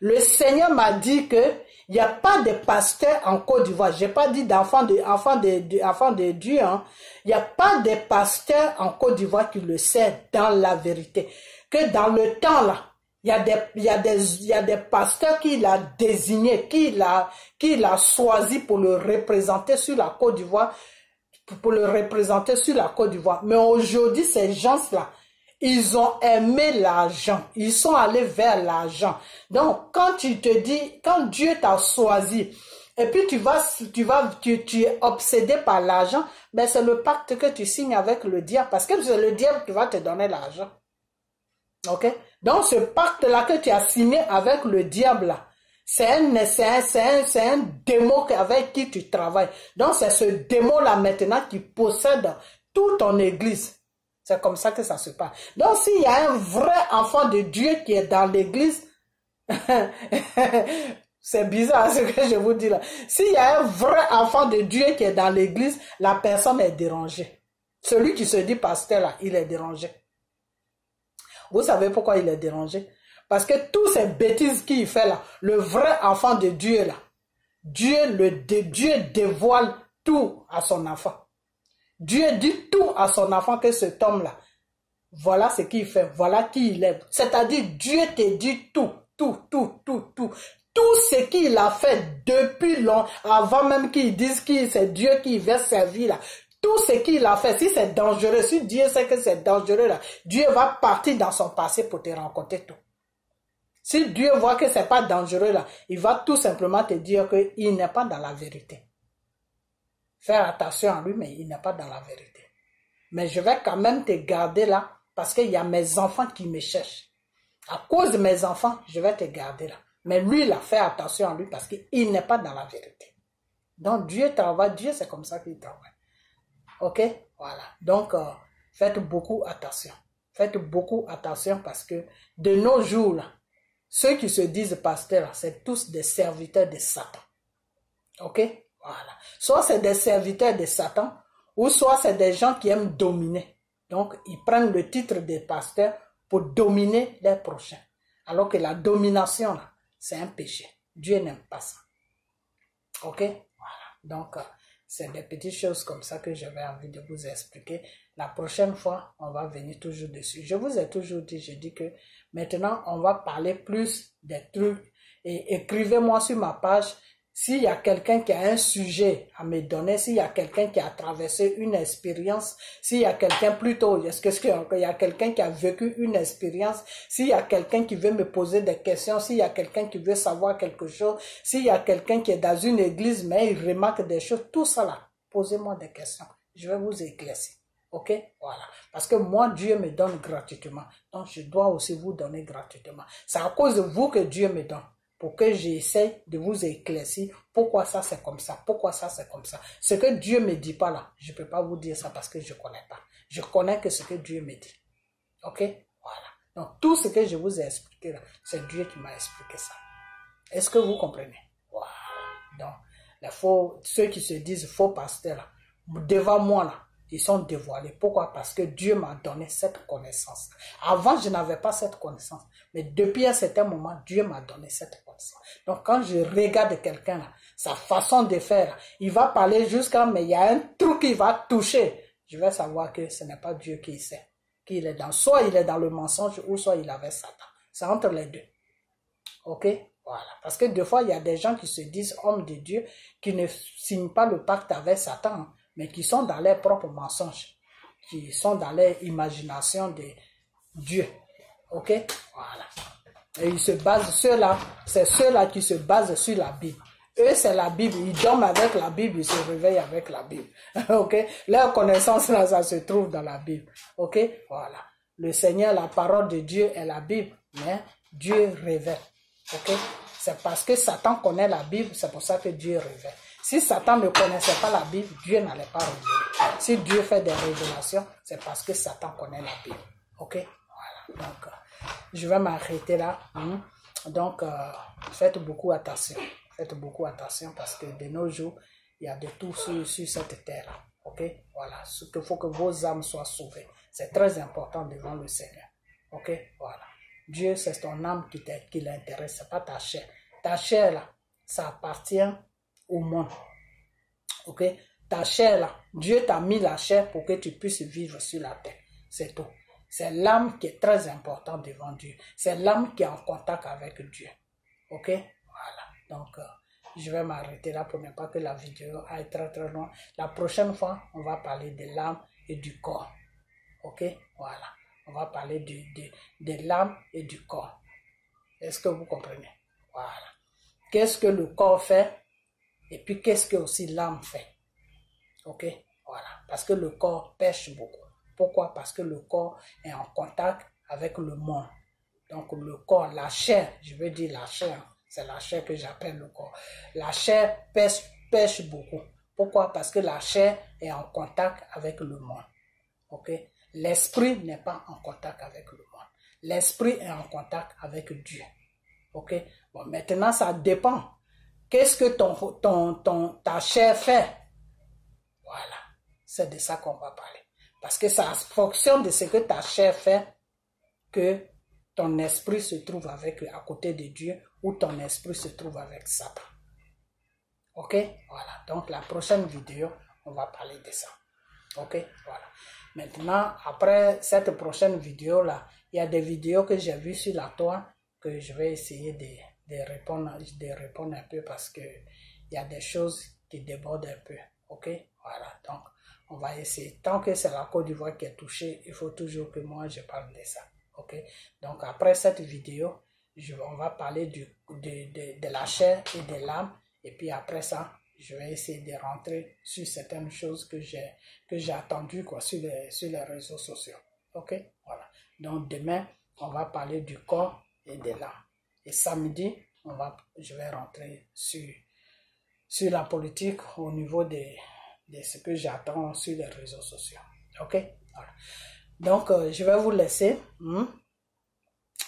Le Seigneur m'a dit que il n'y a pas de pasteur en Côte d'Ivoire. Je n'ai pas dit d'enfant de Dieu. Hein. Il n'y a pas de pasteur en Côte d'Ivoire qui le sait dans la vérité. Que dans le temps là, il y a des pasteurs qu'il a désignés, qu'il a choisi pour le représenter sur la Côte d'Ivoire, Mais aujourd'hui, ces gens-là, ils ont aimé l'argent. Ils sont allés vers l'argent. Donc, quand tu te dis, quand Dieu t'a choisi, et puis tu es obsédé par l'argent, ben c'est le pacte que tu signes avec le diable. Parce que c'est le diable qui va te donner l'argent. Ok? Donc, ce pacte-là que tu as signé avec le diable, là, c'est un démon avec qui tu travailles. Donc, c'est ce démon-là maintenant qui possède toute ton église. C'est comme ça que ça se passe. Donc, s'il y a un vrai enfant de Dieu qui est dans l'église, c'est bizarre ce que je vous dis là. S'il y a un vrai enfant de Dieu qui est dans l'église, la personne est dérangée. Celui qui se dit pasteur là, il est dérangé. Vous savez pourquoi il est dérangé? Parce que toutes ces bêtises qu'il fait là, le vrai enfant de Dieu là, Dieu dévoile tout à son enfant. Dieu dit tout à son enfant que cet homme-là, voilà ce qu'il fait, voilà qui il est. C'est-à-dire, Dieu te dit tout. Tout ce qu'il a fait depuis longtemps, avant même qu'il dise que c'est Dieu qui veut servir là. Tout ce qu'il a fait, si c'est dangereux, si Dieu sait que c'est dangereux là, Dieu va partir dans son passé pour te rencontrer tout. Si Dieu voit que c'est pas dangereux là, il va tout simplement te dire qu'il n'est pas dans la vérité. Faire attention à lui, mais il n'est pas dans la vérité. Mais je vais quand même te garder là, parce qu'il y a mes enfants qui me cherchent. À cause de mes enfants, je vais te garder là. Mais lui, il a fait attention à lui, parce qu'il n'est pas dans la vérité. Donc Dieu travaille, Dieu c'est comme ça qu'il travaille. Ok? Voilà. Donc, faites beaucoup attention. Faites beaucoup attention parce que de nos jours, là, ceux qui se disent pasteurs, c'est tous des serviteurs de Satan. Ok? Voilà. Soit c'est des serviteurs de Satan, ou soit c'est des gens qui aiment dominer. Donc, ils prennent le titre de pasteur pour dominer les prochains. Alors que la domination, là, c'est un péché. Dieu n'aime pas ça. Ok? Voilà. Donc, c'est des petites choses comme ça que j'avais envie de vous expliquer. La prochaine fois, on va venir toujours dessus. Je vous ai toujours dit, je dis que maintenant, on va parler plus des trucs. Et écrivez-moi sur ma page s'il y a quelqu'un qui a un sujet à me donner, s'il y a quelqu'un qui a traversé une expérience, s'il y a quelqu'un plutôt, est-ce qu'il y a quelqu'un qui a vécu une expérience, s'il y a quelqu'un qui veut me poser des questions, s'il y a quelqu'un qui veut savoir quelque chose, s'il y a quelqu'un qui est dans une église mais il remarque des choses, tout ça là, posez-moi des questions. Je vais vous éclaircir. Ok? Voilà. Parce que moi, Dieu me donne gratuitement. Donc, je dois aussi vous donner gratuitement. C'est à cause de vous que Dieu me donne. Pour que j'essaie de vous éclaircir pourquoi ça c'est comme ça, pourquoi ça c'est comme ça. Ce que Dieu me dit pas là, je peux pas vous dire ça parce que je connais pas. Je connais que ce que Dieu me dit. Ok? Voilà. Donc, tout ce que je vous ai expliqué là, c'est Dieu qui m'a expliqué ça. Est-ce que vous comprenez? Voilà. Donc, ceux qui se disent faux pasteurs là, devant moi là, ils sont dévoilés. Pourquoi? Parce que Dieu m'a donné cette connaissance. Avant, je n'avais pas cette connaissance. Mais depuis un certain moment, Dieu m'a donné cette connaissance. Donc, quand je regarde quelqu'un, là, sa façon de faire, il va parler jusqu'à, mais il y a un truc qui va toucher. Je vais savoir que ce n'est pas Dieu qui sait. Qu'il est dans, soit il est dans le mensonge, ou soit il avait Satan. C'est entre les deux. Ok? Voilà. Parce que des fois, il y a des gens qui se disent hommes de Dieu, qui ne signent pas le pacte avec Satan, mais qui sont dans leurs propres mensonges, qui sont dans leur imagination de Dieu. Ok? Voilà. Et ils se basent, c'est ceux-là qui se basent sur la Bible. Eux, c'est la Bible. Ils dorment avec la Bible, ils se réveillent avec la Bible. Ok? Leur connaissance, là, ça se trouve dans la Bible. Ok? Voilà. Le Seigneur, la parole de Dieu est la Bible, mais Dieu révèle. Ok? C'est parce que Satan connaît la Bible, c'est pour ça que Dieu révèle. Si Satan ne connaissait pas la Bible, Dieu n'allait pas révéler. Si Dieu fait des révélations, c'est parce que Satan connaît la Bible. Ok? Voilà. Donc, je vais m'arrêter là. Donc, faites beaucoup attention. Faites beaucoup attention parce que de nos jours, il y a de tout sur cette terre. Ok? Voilà. Il faut que vos âmes soient sauvées. C'est très important devant le Seigneur. Ok? Voilà. Dieu, c'est ton âme qui l'intéresse, c'est pas ta chair. Ta chair, là, ça appartient au monde. Ok? Ta chair, là, Dieu t'a mis la chair pour que tu puisses vivre sur la terre. C'est tout. C'est l'âme qui est très importante devant Dieu. C'est l'âme qui est en contact avec Dieu. Ok? Voilà. Donc, je vais m'arrêter là pour ne pas que la vidéo aille très très loin. La prochaine fois, on va parler de l'âme et du corps. Ok? Voilà. On va parler de l'âme et du corps. Est-ce que vous comprenez? Voilà. Qu'est-ce que le corps fait? Et puis, qu'est-ce que aussi l'âme fait? Ok? Voilà. Parce que le corps pêche beaucoup. Pourquoi? Parce que le corps est en contact avec le monde. Donc, le corps, la chair, je veux dire la chair, c'est la chair que j'appelle le corps. La chair pêche beaucoup. Pourquoi? Parce que la chair est en contact avec le monde. Ok? L'esprit n'est pas en contact avec le monde. L'esprit est en contact avec Dieu. Ok? Bon, maintenant, ça dépend. Qu'est-ce que ta chair fait? Voilà. C'est de ça qu'on va parler. Parce que c'est en fonction de ce que ta chair fait que ton esprit se trouve à côté de Dieu ou ton esprit se trouve avec Satan. Ok? Voilà. Donc, la prochaine vidéo, on va parler de ça. Ok? Voilà. Maintenant, après cette prochaine vidéo-là, il y a des vidéos que j'ai vues sur la toile que je vais essayer de répondre un peu parce que il y a des choses qui débordent un peu. Ok? Voilà. Donc, on va essayer. Tant que c'est la Côte d'Ivoire qui est touchée, il faut toujours que moi je parle de ça. Ok? Donc, après cette vidéo, on va parler de la chair et de l'âme. Et puis après ça, je vais essayer de rentrer sur certaines choses que j'ai attendues sur les réseaux sociaux. Ok? Voilà. Donc, demain, on va parler du corps et de l'âme. Et samedi, je vais rentrer sur la politique au niveau de ce que j'attends sur les réseaux sociaux. Ok? Voilà. Donc, je vais vous laisser.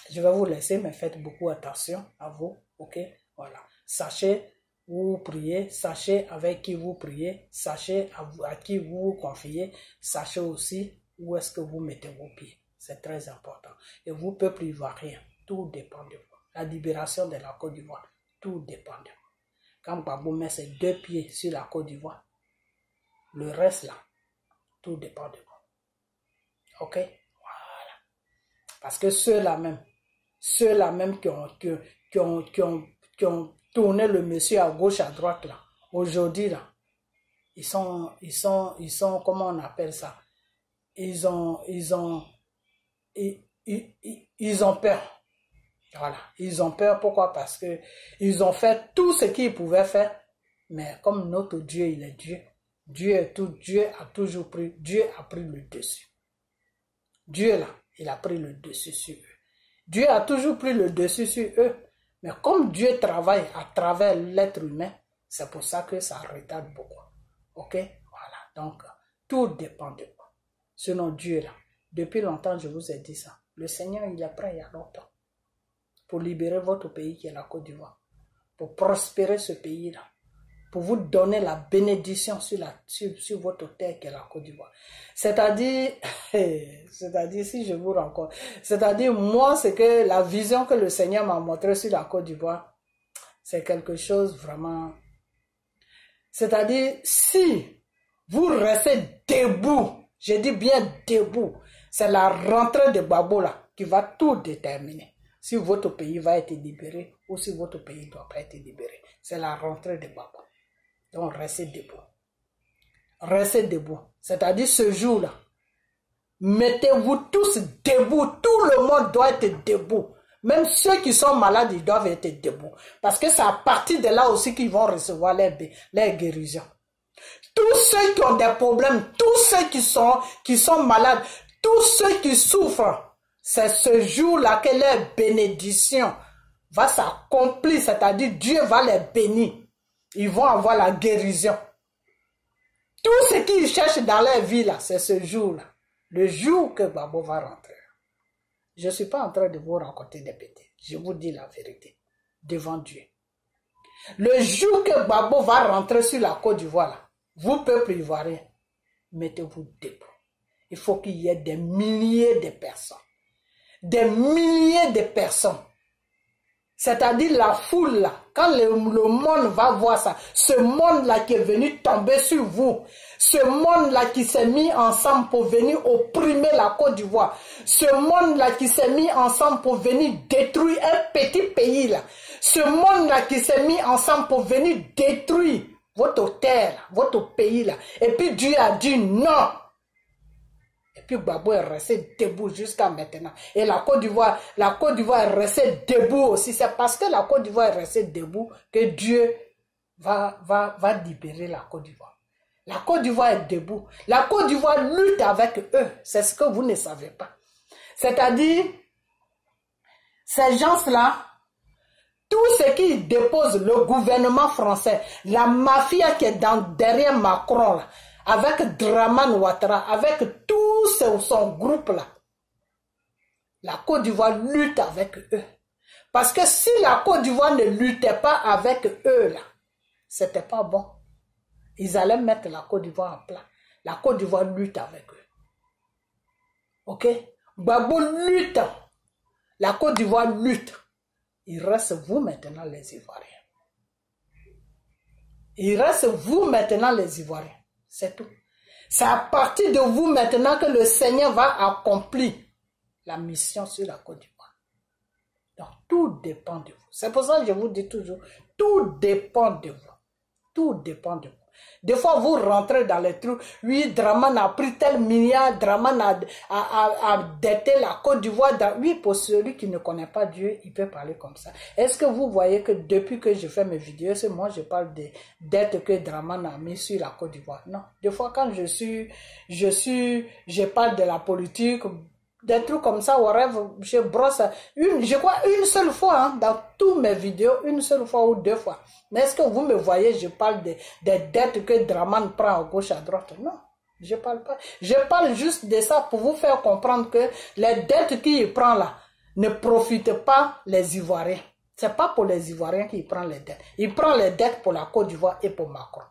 Je vais vous laisser, mais faites beaucoup attention à vous. Ok? Voilà. Sachez où vous priez, sachez avec qui vous priez, sachez à qui vous vous confiez, sachez aussi où est-ce que vous mettez vos pieds. C'est très important. Et vous, peuple ivoirien, tout dépend de vous. La libération de la Côte d'Ivoire, tout dépend de vous. Quand Gbagbo met ses 2 pieds sur la Côte d'Ivoire, le reste là, tout dépend de vous. Ok? Voilà. Parce que ceux-là même qui ont tourné le monsieur à gauche, à droite là, aujourd'hui là, ils sont, comment on appelle ça? Ils ont peur. Voilà. Ils ont peur. Pourquoi? Parce que ils ont fait tout ce qu'ils pouvaient faire. Mais comme notre Dieu, il est Dieu. Dieu a pris le dessus. Dieu là, il a pris le dessus sur eux. Dieu a toujours pris le dessus sur eux. Mais comme Dieu travaille à travers l'être humain, c'est pour ça que ça retarde beaucoup. Ok? Voilà. Donc, tout dépend de vous. Sinon, Dieu là, depuis longtemps, je vous ai dit ça. Le Seigneur, il est prêt il y a longtemps pour libérer votre pays qui est la Côte d'Ivoire, pour prospérer ce pays-là, pour vous donner la bénédiction sur votre terre qui est la Côte d'Ivoire. C'est-à-dire, si je vous rencontre, c'est-à-dire, moi, c'est que la vision que le Seigneur m'a montrée sur la Côte d'Ivoire, c'est quelque chose vraiment... C'est-à-dire, si vous restez debout, je dis bien debout, c'est la rentrée de Gbagbo là qui va tout déterminer. Si votre pays va être libéré ou si votre pays ne doit pas être libéré. C'est la rentrée de Gbagbo. Donc, restez debout. Restez debout. C'est-à-dire, ce jour-là, mettez-vous tous debout. Tout le monde doit être debout. Même ceux qui sont malades, ils doivent être debout. Parce que c'est à partir de là aussi qu'ils vont recevoir les guérisons. Tous ceux qui ont des problèmes, tous ceux qui sont malades, tous ceux qui souffrent, c'est ce jour-là que leur bénédiction va s'accomplir, c'est-à-dire Dieu va les bénir. ils vont avoir la guérison. Tout ce qu'ils cherchent dans leur vie, là, c'est ce jour-là. Le jour que Gbagbo va rentrer. Je ne suis pas en train de vous raconter des bêtises. Je vous dis la vérité. Devant Dieu. Le jour que Gbagbo va rentrer sur la Côte d'Ivoire, là, vous, peuple ivoirien, mettez-vous debout. Il faut qu'il y ait des milliers de personnes. Des milliers de personnes. C'est-à-dire la foule là, quand le monde va voir ça, ce monde-là qui est venu tomber sur vous, ce monde-là qui s'est mis ensemble pour venir opprimer la Côte d'Ivoire, ce monde-là qui s'est mis ensemble pour venir détruire un petit pays là, ce monde-là qui s'est mis ensemble pour venir détruire votre terre, votre pays là, et puis Dieu a dit non. Et puis Gbagbo est resté debout jusqu'à maintenant. Et la Côte d'Ivoire est restée debout aussi. C'est parce que la Côte d'Ivoire est restée debout que Dieu va libérer la Côte d'Ivoire. La Côte d'Ivoire est debout. La Côte d'Ivoire lutte avec eux. C'est ce que vous ne savez pas. C'est-à-dire, ces gens-là, tout ce qu'ils déposent, le gouvernement français, la mafia qui est derrière Macron, là, avec Dramane Ouattara, avec tout son groupe-là, la Côte d'Ivoire lutte avec eux. Parce que si la Côte d'Ivoire ne luttait pas avec eux, là, c'était pas bon. Ils allaient mettre la Côte d'Ivoire en plat. La Côte d'Ivoire lutte avec eux. Ok? Gbagbo lutte. La Côte d'Ivoire lutte. Il reste vous maintenant les Ivoiriens. Il reste vous maintenant les Ivoiriens. C'est tout. C'est à partir de vous maintenant que le Seigneur va accomplir la mission sur la Côte d'Ivoire. Donc, tout dépend de vous. C'est pour ça que je vous dis toujours, tout dépend de vous. Tout dépend de vous. Des fois, vous rentrez dans les trous. Oui, Dramane a pris tel milliard, Dramane a debté la Côte d'Ivoire. Oui, pour celui qui ne connaît pas Dieu, il peut parler comme ça. Est-ce que vous voyez que depuis que je fais mes vidéos, c'est moi je parle des dettes que Dramane a mis sur la Côte d'Ivoire? Non. Des fois, quand je parle de la politique, des trucs comme ça, je brosse je crois une seule fois, hein, dans toutes mes vidéos, une seule fois ou deux fois. Mais est-ce que vous me voyez, je parle des dettes que Dramane prend à gauche, à droite? Non, je parle pas. Je parle juste de ça pour vous faire comprendre que les dettes qu'il prend là ne profitent pas les Ivoiriens. C'est pas pour les Ivoiriens qu'il prend les dettes. Il prend les dettes pour la Côte d'Ivoire et pour Macron.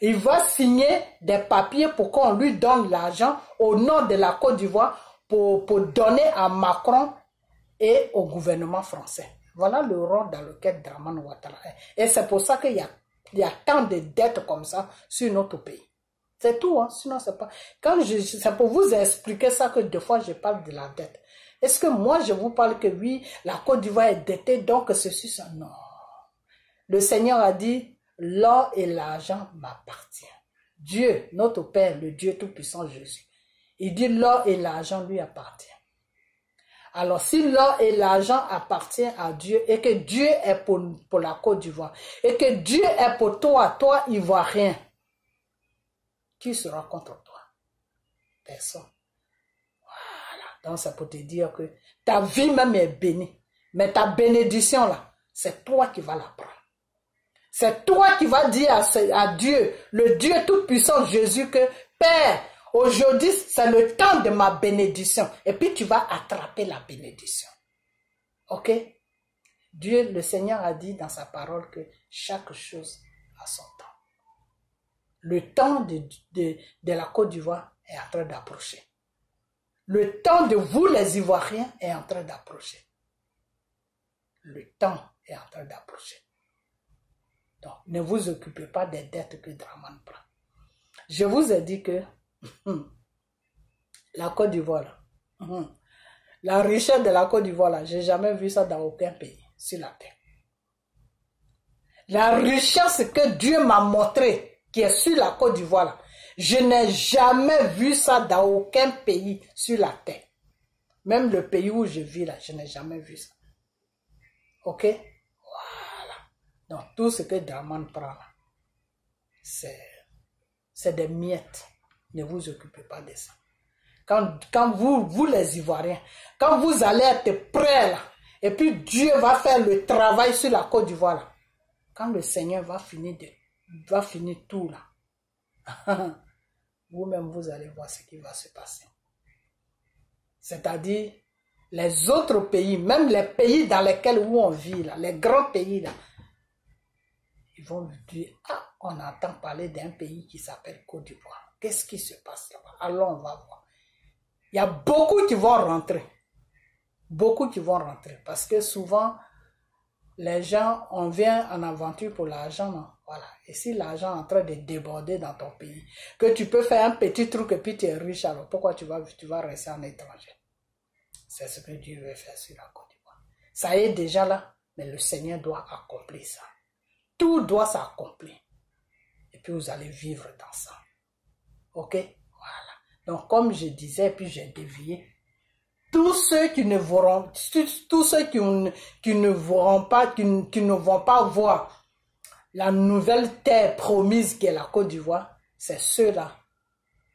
Il va signer des papiers pour qu'on lui donne l'argent au nom de la Côte d'Ivoire pour donner à Macron et au gouvernement français. Voilà le rôle dans lequel Dramane Ouattara est. Et c'est pour ça qu'il y a tant de dettes comme ça sur notre pays. C'est tout, hein? Sinon c'est pas... C'est pour vous expliquer ça que des fois je parle de la dette. Est-ce que moi je vous parle que oui, la Côte d'Ivoire est dettée, donc ceci, ça? Non. Le Seigneur a dit, l'or et l'argent m'appartiennent. Dieu, notre Père, le Dieu Tout-Puissant Jésus, il dit l'or et l'argent lui appartiennent. Alors, si l'or et l'argent appartiennent à Dieu et que Dieu est pour la Côte d'Ivoire et que Dieu est pour toi Ivoirien, qui sera contre toi? Personne. Voilà. Donc, c'est pour te dire que ta vie même est bénie. Mais ta bénédiction là, c'est toi qui vas la prendre. C'est toi qui vas dire à Dieu, le Dieu Tout-Puissant Jésus, que Père, aujourd'hui, c'est le temps de ma bénédiction. Et puis, tu vas attraper la bénédiction. Ok? Dieu, le Seigneur a dit dans sa parole que chaque chose a son temps. Le temps de la Côte d'Ivoire est en train d'approcher. Le temps de vous, les Ivoiriens, est en train d'approcher. Le temps est en train d'approcher. Donc, ne vous occupez pas des dettes que Dramane prend. Je vous ai dit que la Côte d'Ivoire, la richesse de la Côte d'Ivoire, je n'ai jamais vu ça dans aucun pays sur la terre. La richesse que Dieu m'a montrée, qui est sur la Côte d'Ivoire, je n'ai jamais vu ça dans aucun pays sur la terre. Même le pays où je vis là, je n'ai jamais vu ça. Ok? Voilà. Donc, tout ce que Dramane prend là, c'est des miettes. Ne vous occupez pas de ça. Quand vous les Ivoiriens, quand vous allez être prêts là, et puis Dieu va faire le travail sur la Côte d'Ivoire là, quand le Seigneur va finir tout là, vous-même vous allez voir ce qui va se passer. C'est-à-dire, les autres pays, même les pays dans lesquels où on vit là, les grands pays là, ils vont lui dire, ah, on entend parler d'un pays qui s'appelle Côte d'Ivoire. Qu'est-ce qui se passe là-bas? Allons, on va voir. Il y a beaucoup qui vont rentrer. Beaucoup qui vont rentrer. Parce que souvent, les gens, on vient en aventure pour l'argent, non? Voilà. Et si l'argent est en train de déborder dans ton pays, que tu peux faire un petit truc et puis tu es riche, alors pourquoi tu vas rester en étranger? C'est ce que Dieu veut faire sur la Côte d'Ivoire. Ça est déjà là, mais le Seigneur doit accomplir ça. Tout doit s'accomplir. Et puis vous allez vivre dans ça. Ok? Voilà. Donc comme je disais, puis j'ai dévié, tous ceux qui ne vont pas voir la nouvelle terre promise qui est la Côte d'Ivoire, c'est ceux-là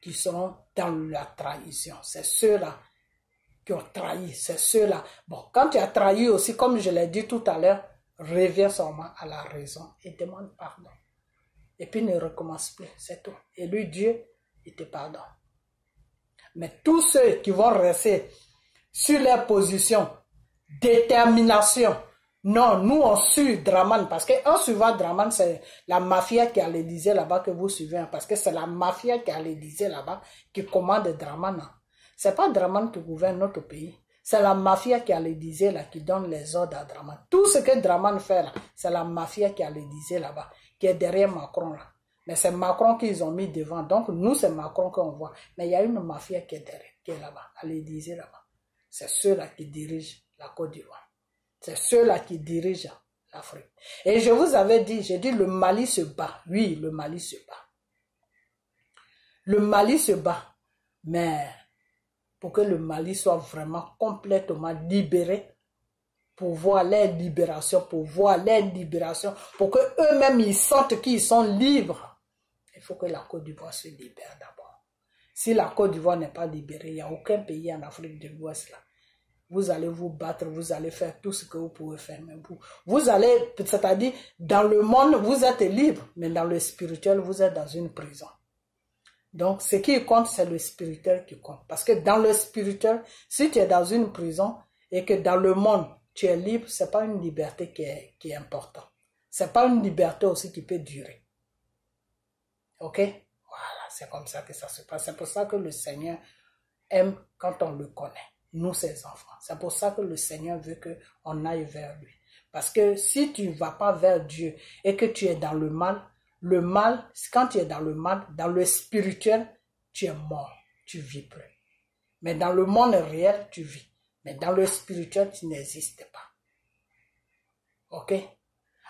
qui sont dans la trahison. C'est ceux-là qui ont trahi. C'est ceux-là. Bon, quand tu as trahi aussi, comme je l'ai dit tout à l'heure, reviens seulement à la raison et demande pardon. Et puis ne recommence plus, c'est tout. Et lui, Dieu, il te pardonne. Mais tous ceux qui vont rester sur leur position, détermination, non, nous on suit Draman, parce qu'en suivant Draman, c'est la mafia qui a l'Élysée là-bas que vous suivez, parce que c'est la mafia qui a l'Élysée là-bas qui commande Draman. C'est pas Draman qui gouverne notre pays. C'est la mafia qui a l'Élysée là, qui donne les ordres à Draman. Tout ce que Draman fait là, c'est la mafia qui a l'Élysée là-bas, qui est derrière Macron là. Mais c'est Macron qu'ils ont mis devant. Donc nous, c'est Macron qu'on voit. Mais il y a une mafia qui est derrière, qui est là-bas, à l'Élysée là-bas. C'est ceux-là qui dirigent la Côte d'Ivoire. C'est ceux-là qui dirigent l'Afrique. Et je vous avais dit, j'ai dit le Mali se bat. Oui, le Mali se bat. Le Mali se bat. Mais pour que le Mali soit vraiment complètement libéré, pour voir leur libération, pour que eux-mêmes ils sentent qu'ils sont libres, il faut que la Côte d'Ivoire se libère d'abord. Si la Côte d'Ivoire n'est pas libérée, il n'y a aucun pays en Afrique de l'Ouest là. Vous allez vous battre, vous allez faire tout ce que vous pouvez faire. Mais vous allez, c'est-à-dire, dans le monde, vous êtes libre, mais dans le spirituel, vous êtes dans une prison. Donc, ce qui compte, c'est le spirituel qui compte. Parce que dans le spirituel, si tu es dans une prison et que dans le monde, tu es libre, ce n'est pas une liberté qui est importante. Ce n'est pas une liberté aussi qui peut durer. Ok? Voilà, c'est comme ça que ça se passe. C'est pour ça que le Seigneur aime quand on le connaît. Nous, ses enfants. C'est pour ça que le Seigneur veut qu'on aille vers lui. Parce que si tu ne vas pas vers Dieu et que tu es dans le mal, quand tu es dans le mal, dans le spirituel, tu es mort, tu ne vis plus. Mais dans le monde réel, tu vis. Mais dans le spirituel, tu n'existes pas. Ok?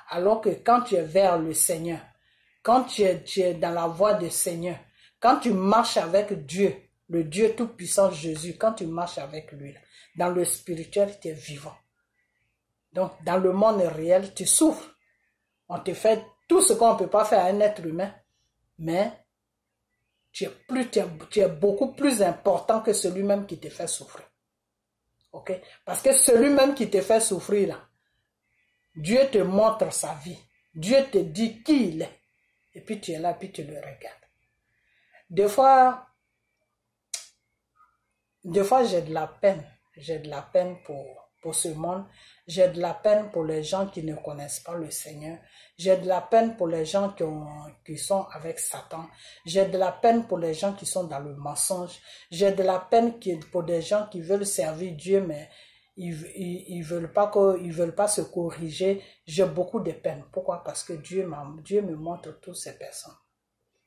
Alors que quand tu es vers le Seigneur, quand tu es dans la voie du Seigneur, quand tu marches avec Dieu, le Dieu tout-puissant Jésus, quand tu marches avec lui, dans le spirituel, tu es vivant. Donc, dans le monde réel, tu souffres. On te fait tout ce qu'on ne peut pas faire à un être humain, mais tu es beaucoup plus important que celui-même qui te fait souffrir. Ok? Parce que celui-même qui te fait souffrir, là, Dieu te montre sa vie. Dieu te dit qui il est. Et puis tu es là, puis tu le regardes. Des fois, j'ai de la peine. J'ai de la peine pour ce monde. J'ai de la peine pour les gens qui ne connaissent pas le Seigneur. J'ai de la peine pour les gens qui sont avec Satan. J'ai de la peine pour les gens qui sont dans le mensonge. J'ai de la peine pour des gens qui veulent servir Dieu, mais ils veulent pas se corriger. J'ai beaucoup de peine. Pourquoi? Parce que Dieu me montre toutes ces personnes.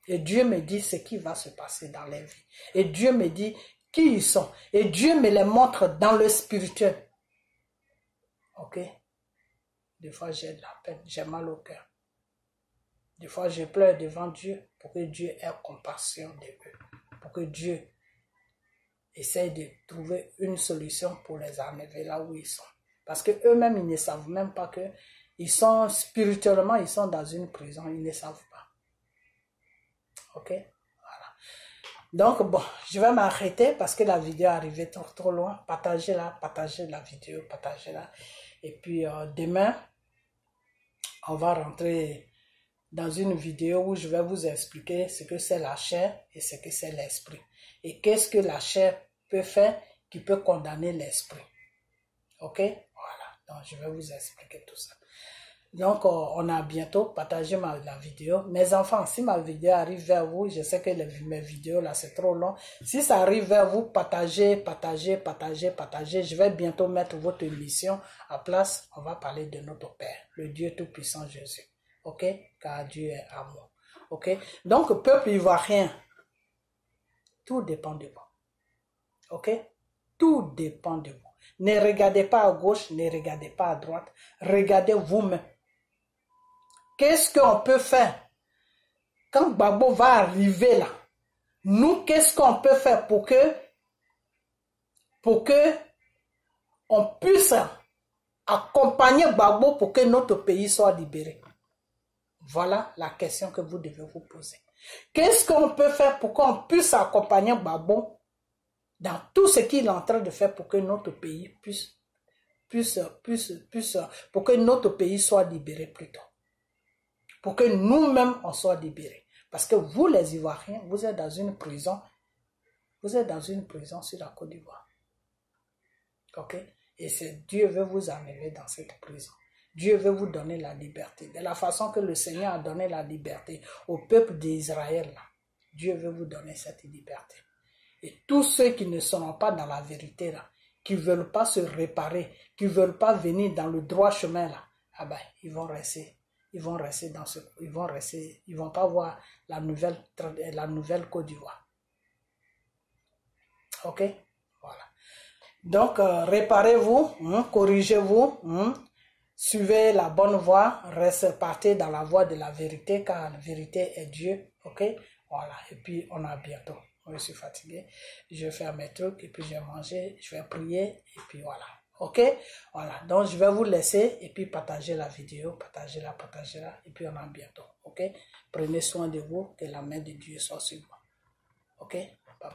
Et Dieu me dit ce qui va se passer dans leur vie. Et Dieu me dit qui ils sont. Et Dieu me les montre dans le spirituel. Ok? Des fois, j'ai de la peine, j'ai mal au cœur. Des fois, je pleure devant Dieu pour que Dieu ait compassion d'eux. Pour que Dieu essaye de trouver une solution pour les enlever là où ils sont. Parce qu'eux-mêmes, ils ne savent même pas que ils sont spirituellement, ils sont dans une prison. Ils ne savent pas. Ok? Voilà. Donc, bon, je vais m'arrêter parce que la vidéo est arrivée trop loin. Partagez la vidéo, partagez-la. Et puis, demain, on va rentrer dans une vidéo où je vais vous expliquer ce que c'est la chair et ce que c'est l'esprit. Et qu'est-ce que la chair peut faire qui peut condamner l'esprit. Ok? Voilà. Donc, je vais vous expliquer tout ça. Donc, on a bientôt partagé la vidéo. Mes enfants, si ma vidéo arrive vers vous, je sais que mes vidéos là, c'est trop long. Si ça arrive vers vous, partagez. Je vais bientôt mettre votre émission à place. On va parler de notre Père, le Dieu Tout-Puissant Jésus. Ok? Car Dieu est amour. Ok? Donc, peuple ivoirien, tout dépend de vous. Ok? Tout dépend de vous. Ne regardez pas à gauche, ne regardez pas à droite. Regardez vous-même. Qu'est-ce qu'on peut faire quand Gbagbo va arriver là? Nous, qu'est-ce qu'on peut faire pour que on puisse accompagner Gbagbo pour que notre pays soit libéré? Voilà la question que vous devez vous poser. Qu'est-ce qu'on peut faire pour qu'on puisse accompagner Gbagbo dans tout ce qu'il est en train de faire pour que notre pays pour que notre pays soit libéré plus tôt? Pour que nous-mêmes, on soit libérés. Parce que vous, les Ivoiriens, vous êtes dans une prison. Vous êtes dans une prison sur la Côte d'Ivoire. Ok? Et Dieu veut vous enlever dans cette prison. Dieu veut vous donner la liberté. De la façon que le Seigneur a donné la liberté au peuple d'Israël, Dieu veut vous donner cette liberté. Et tous ceux qui ne seront pas dans la vérité, là, qui ne veulent pas se réparer, qui ne veulent pas venir dans le droit chemin, là, ah ben, ils vont rester dans ce, ils vont pas voir la nouvelle Côte d'Ivoire. Ok? Voilà. Donc, réparez-vous, corrigez-vous, suivez la bonne voie, partez dans la voie de la vérité, car la vérité est Dieu. Ok? Voilà. Et puis, on a bientôt. Je suis fatigué. Je vais faire mes trucs, et puis je vais manger, je vais prier, et puis voilà. Ok? Voilà. Donc, je vais vous laisser et puis partager la vidéo. Partagez-la. Et puis, on en bientôt. Ok? Prenez soin de vous. Que la main de Dieu soit sur vous. Ok? Bye bye.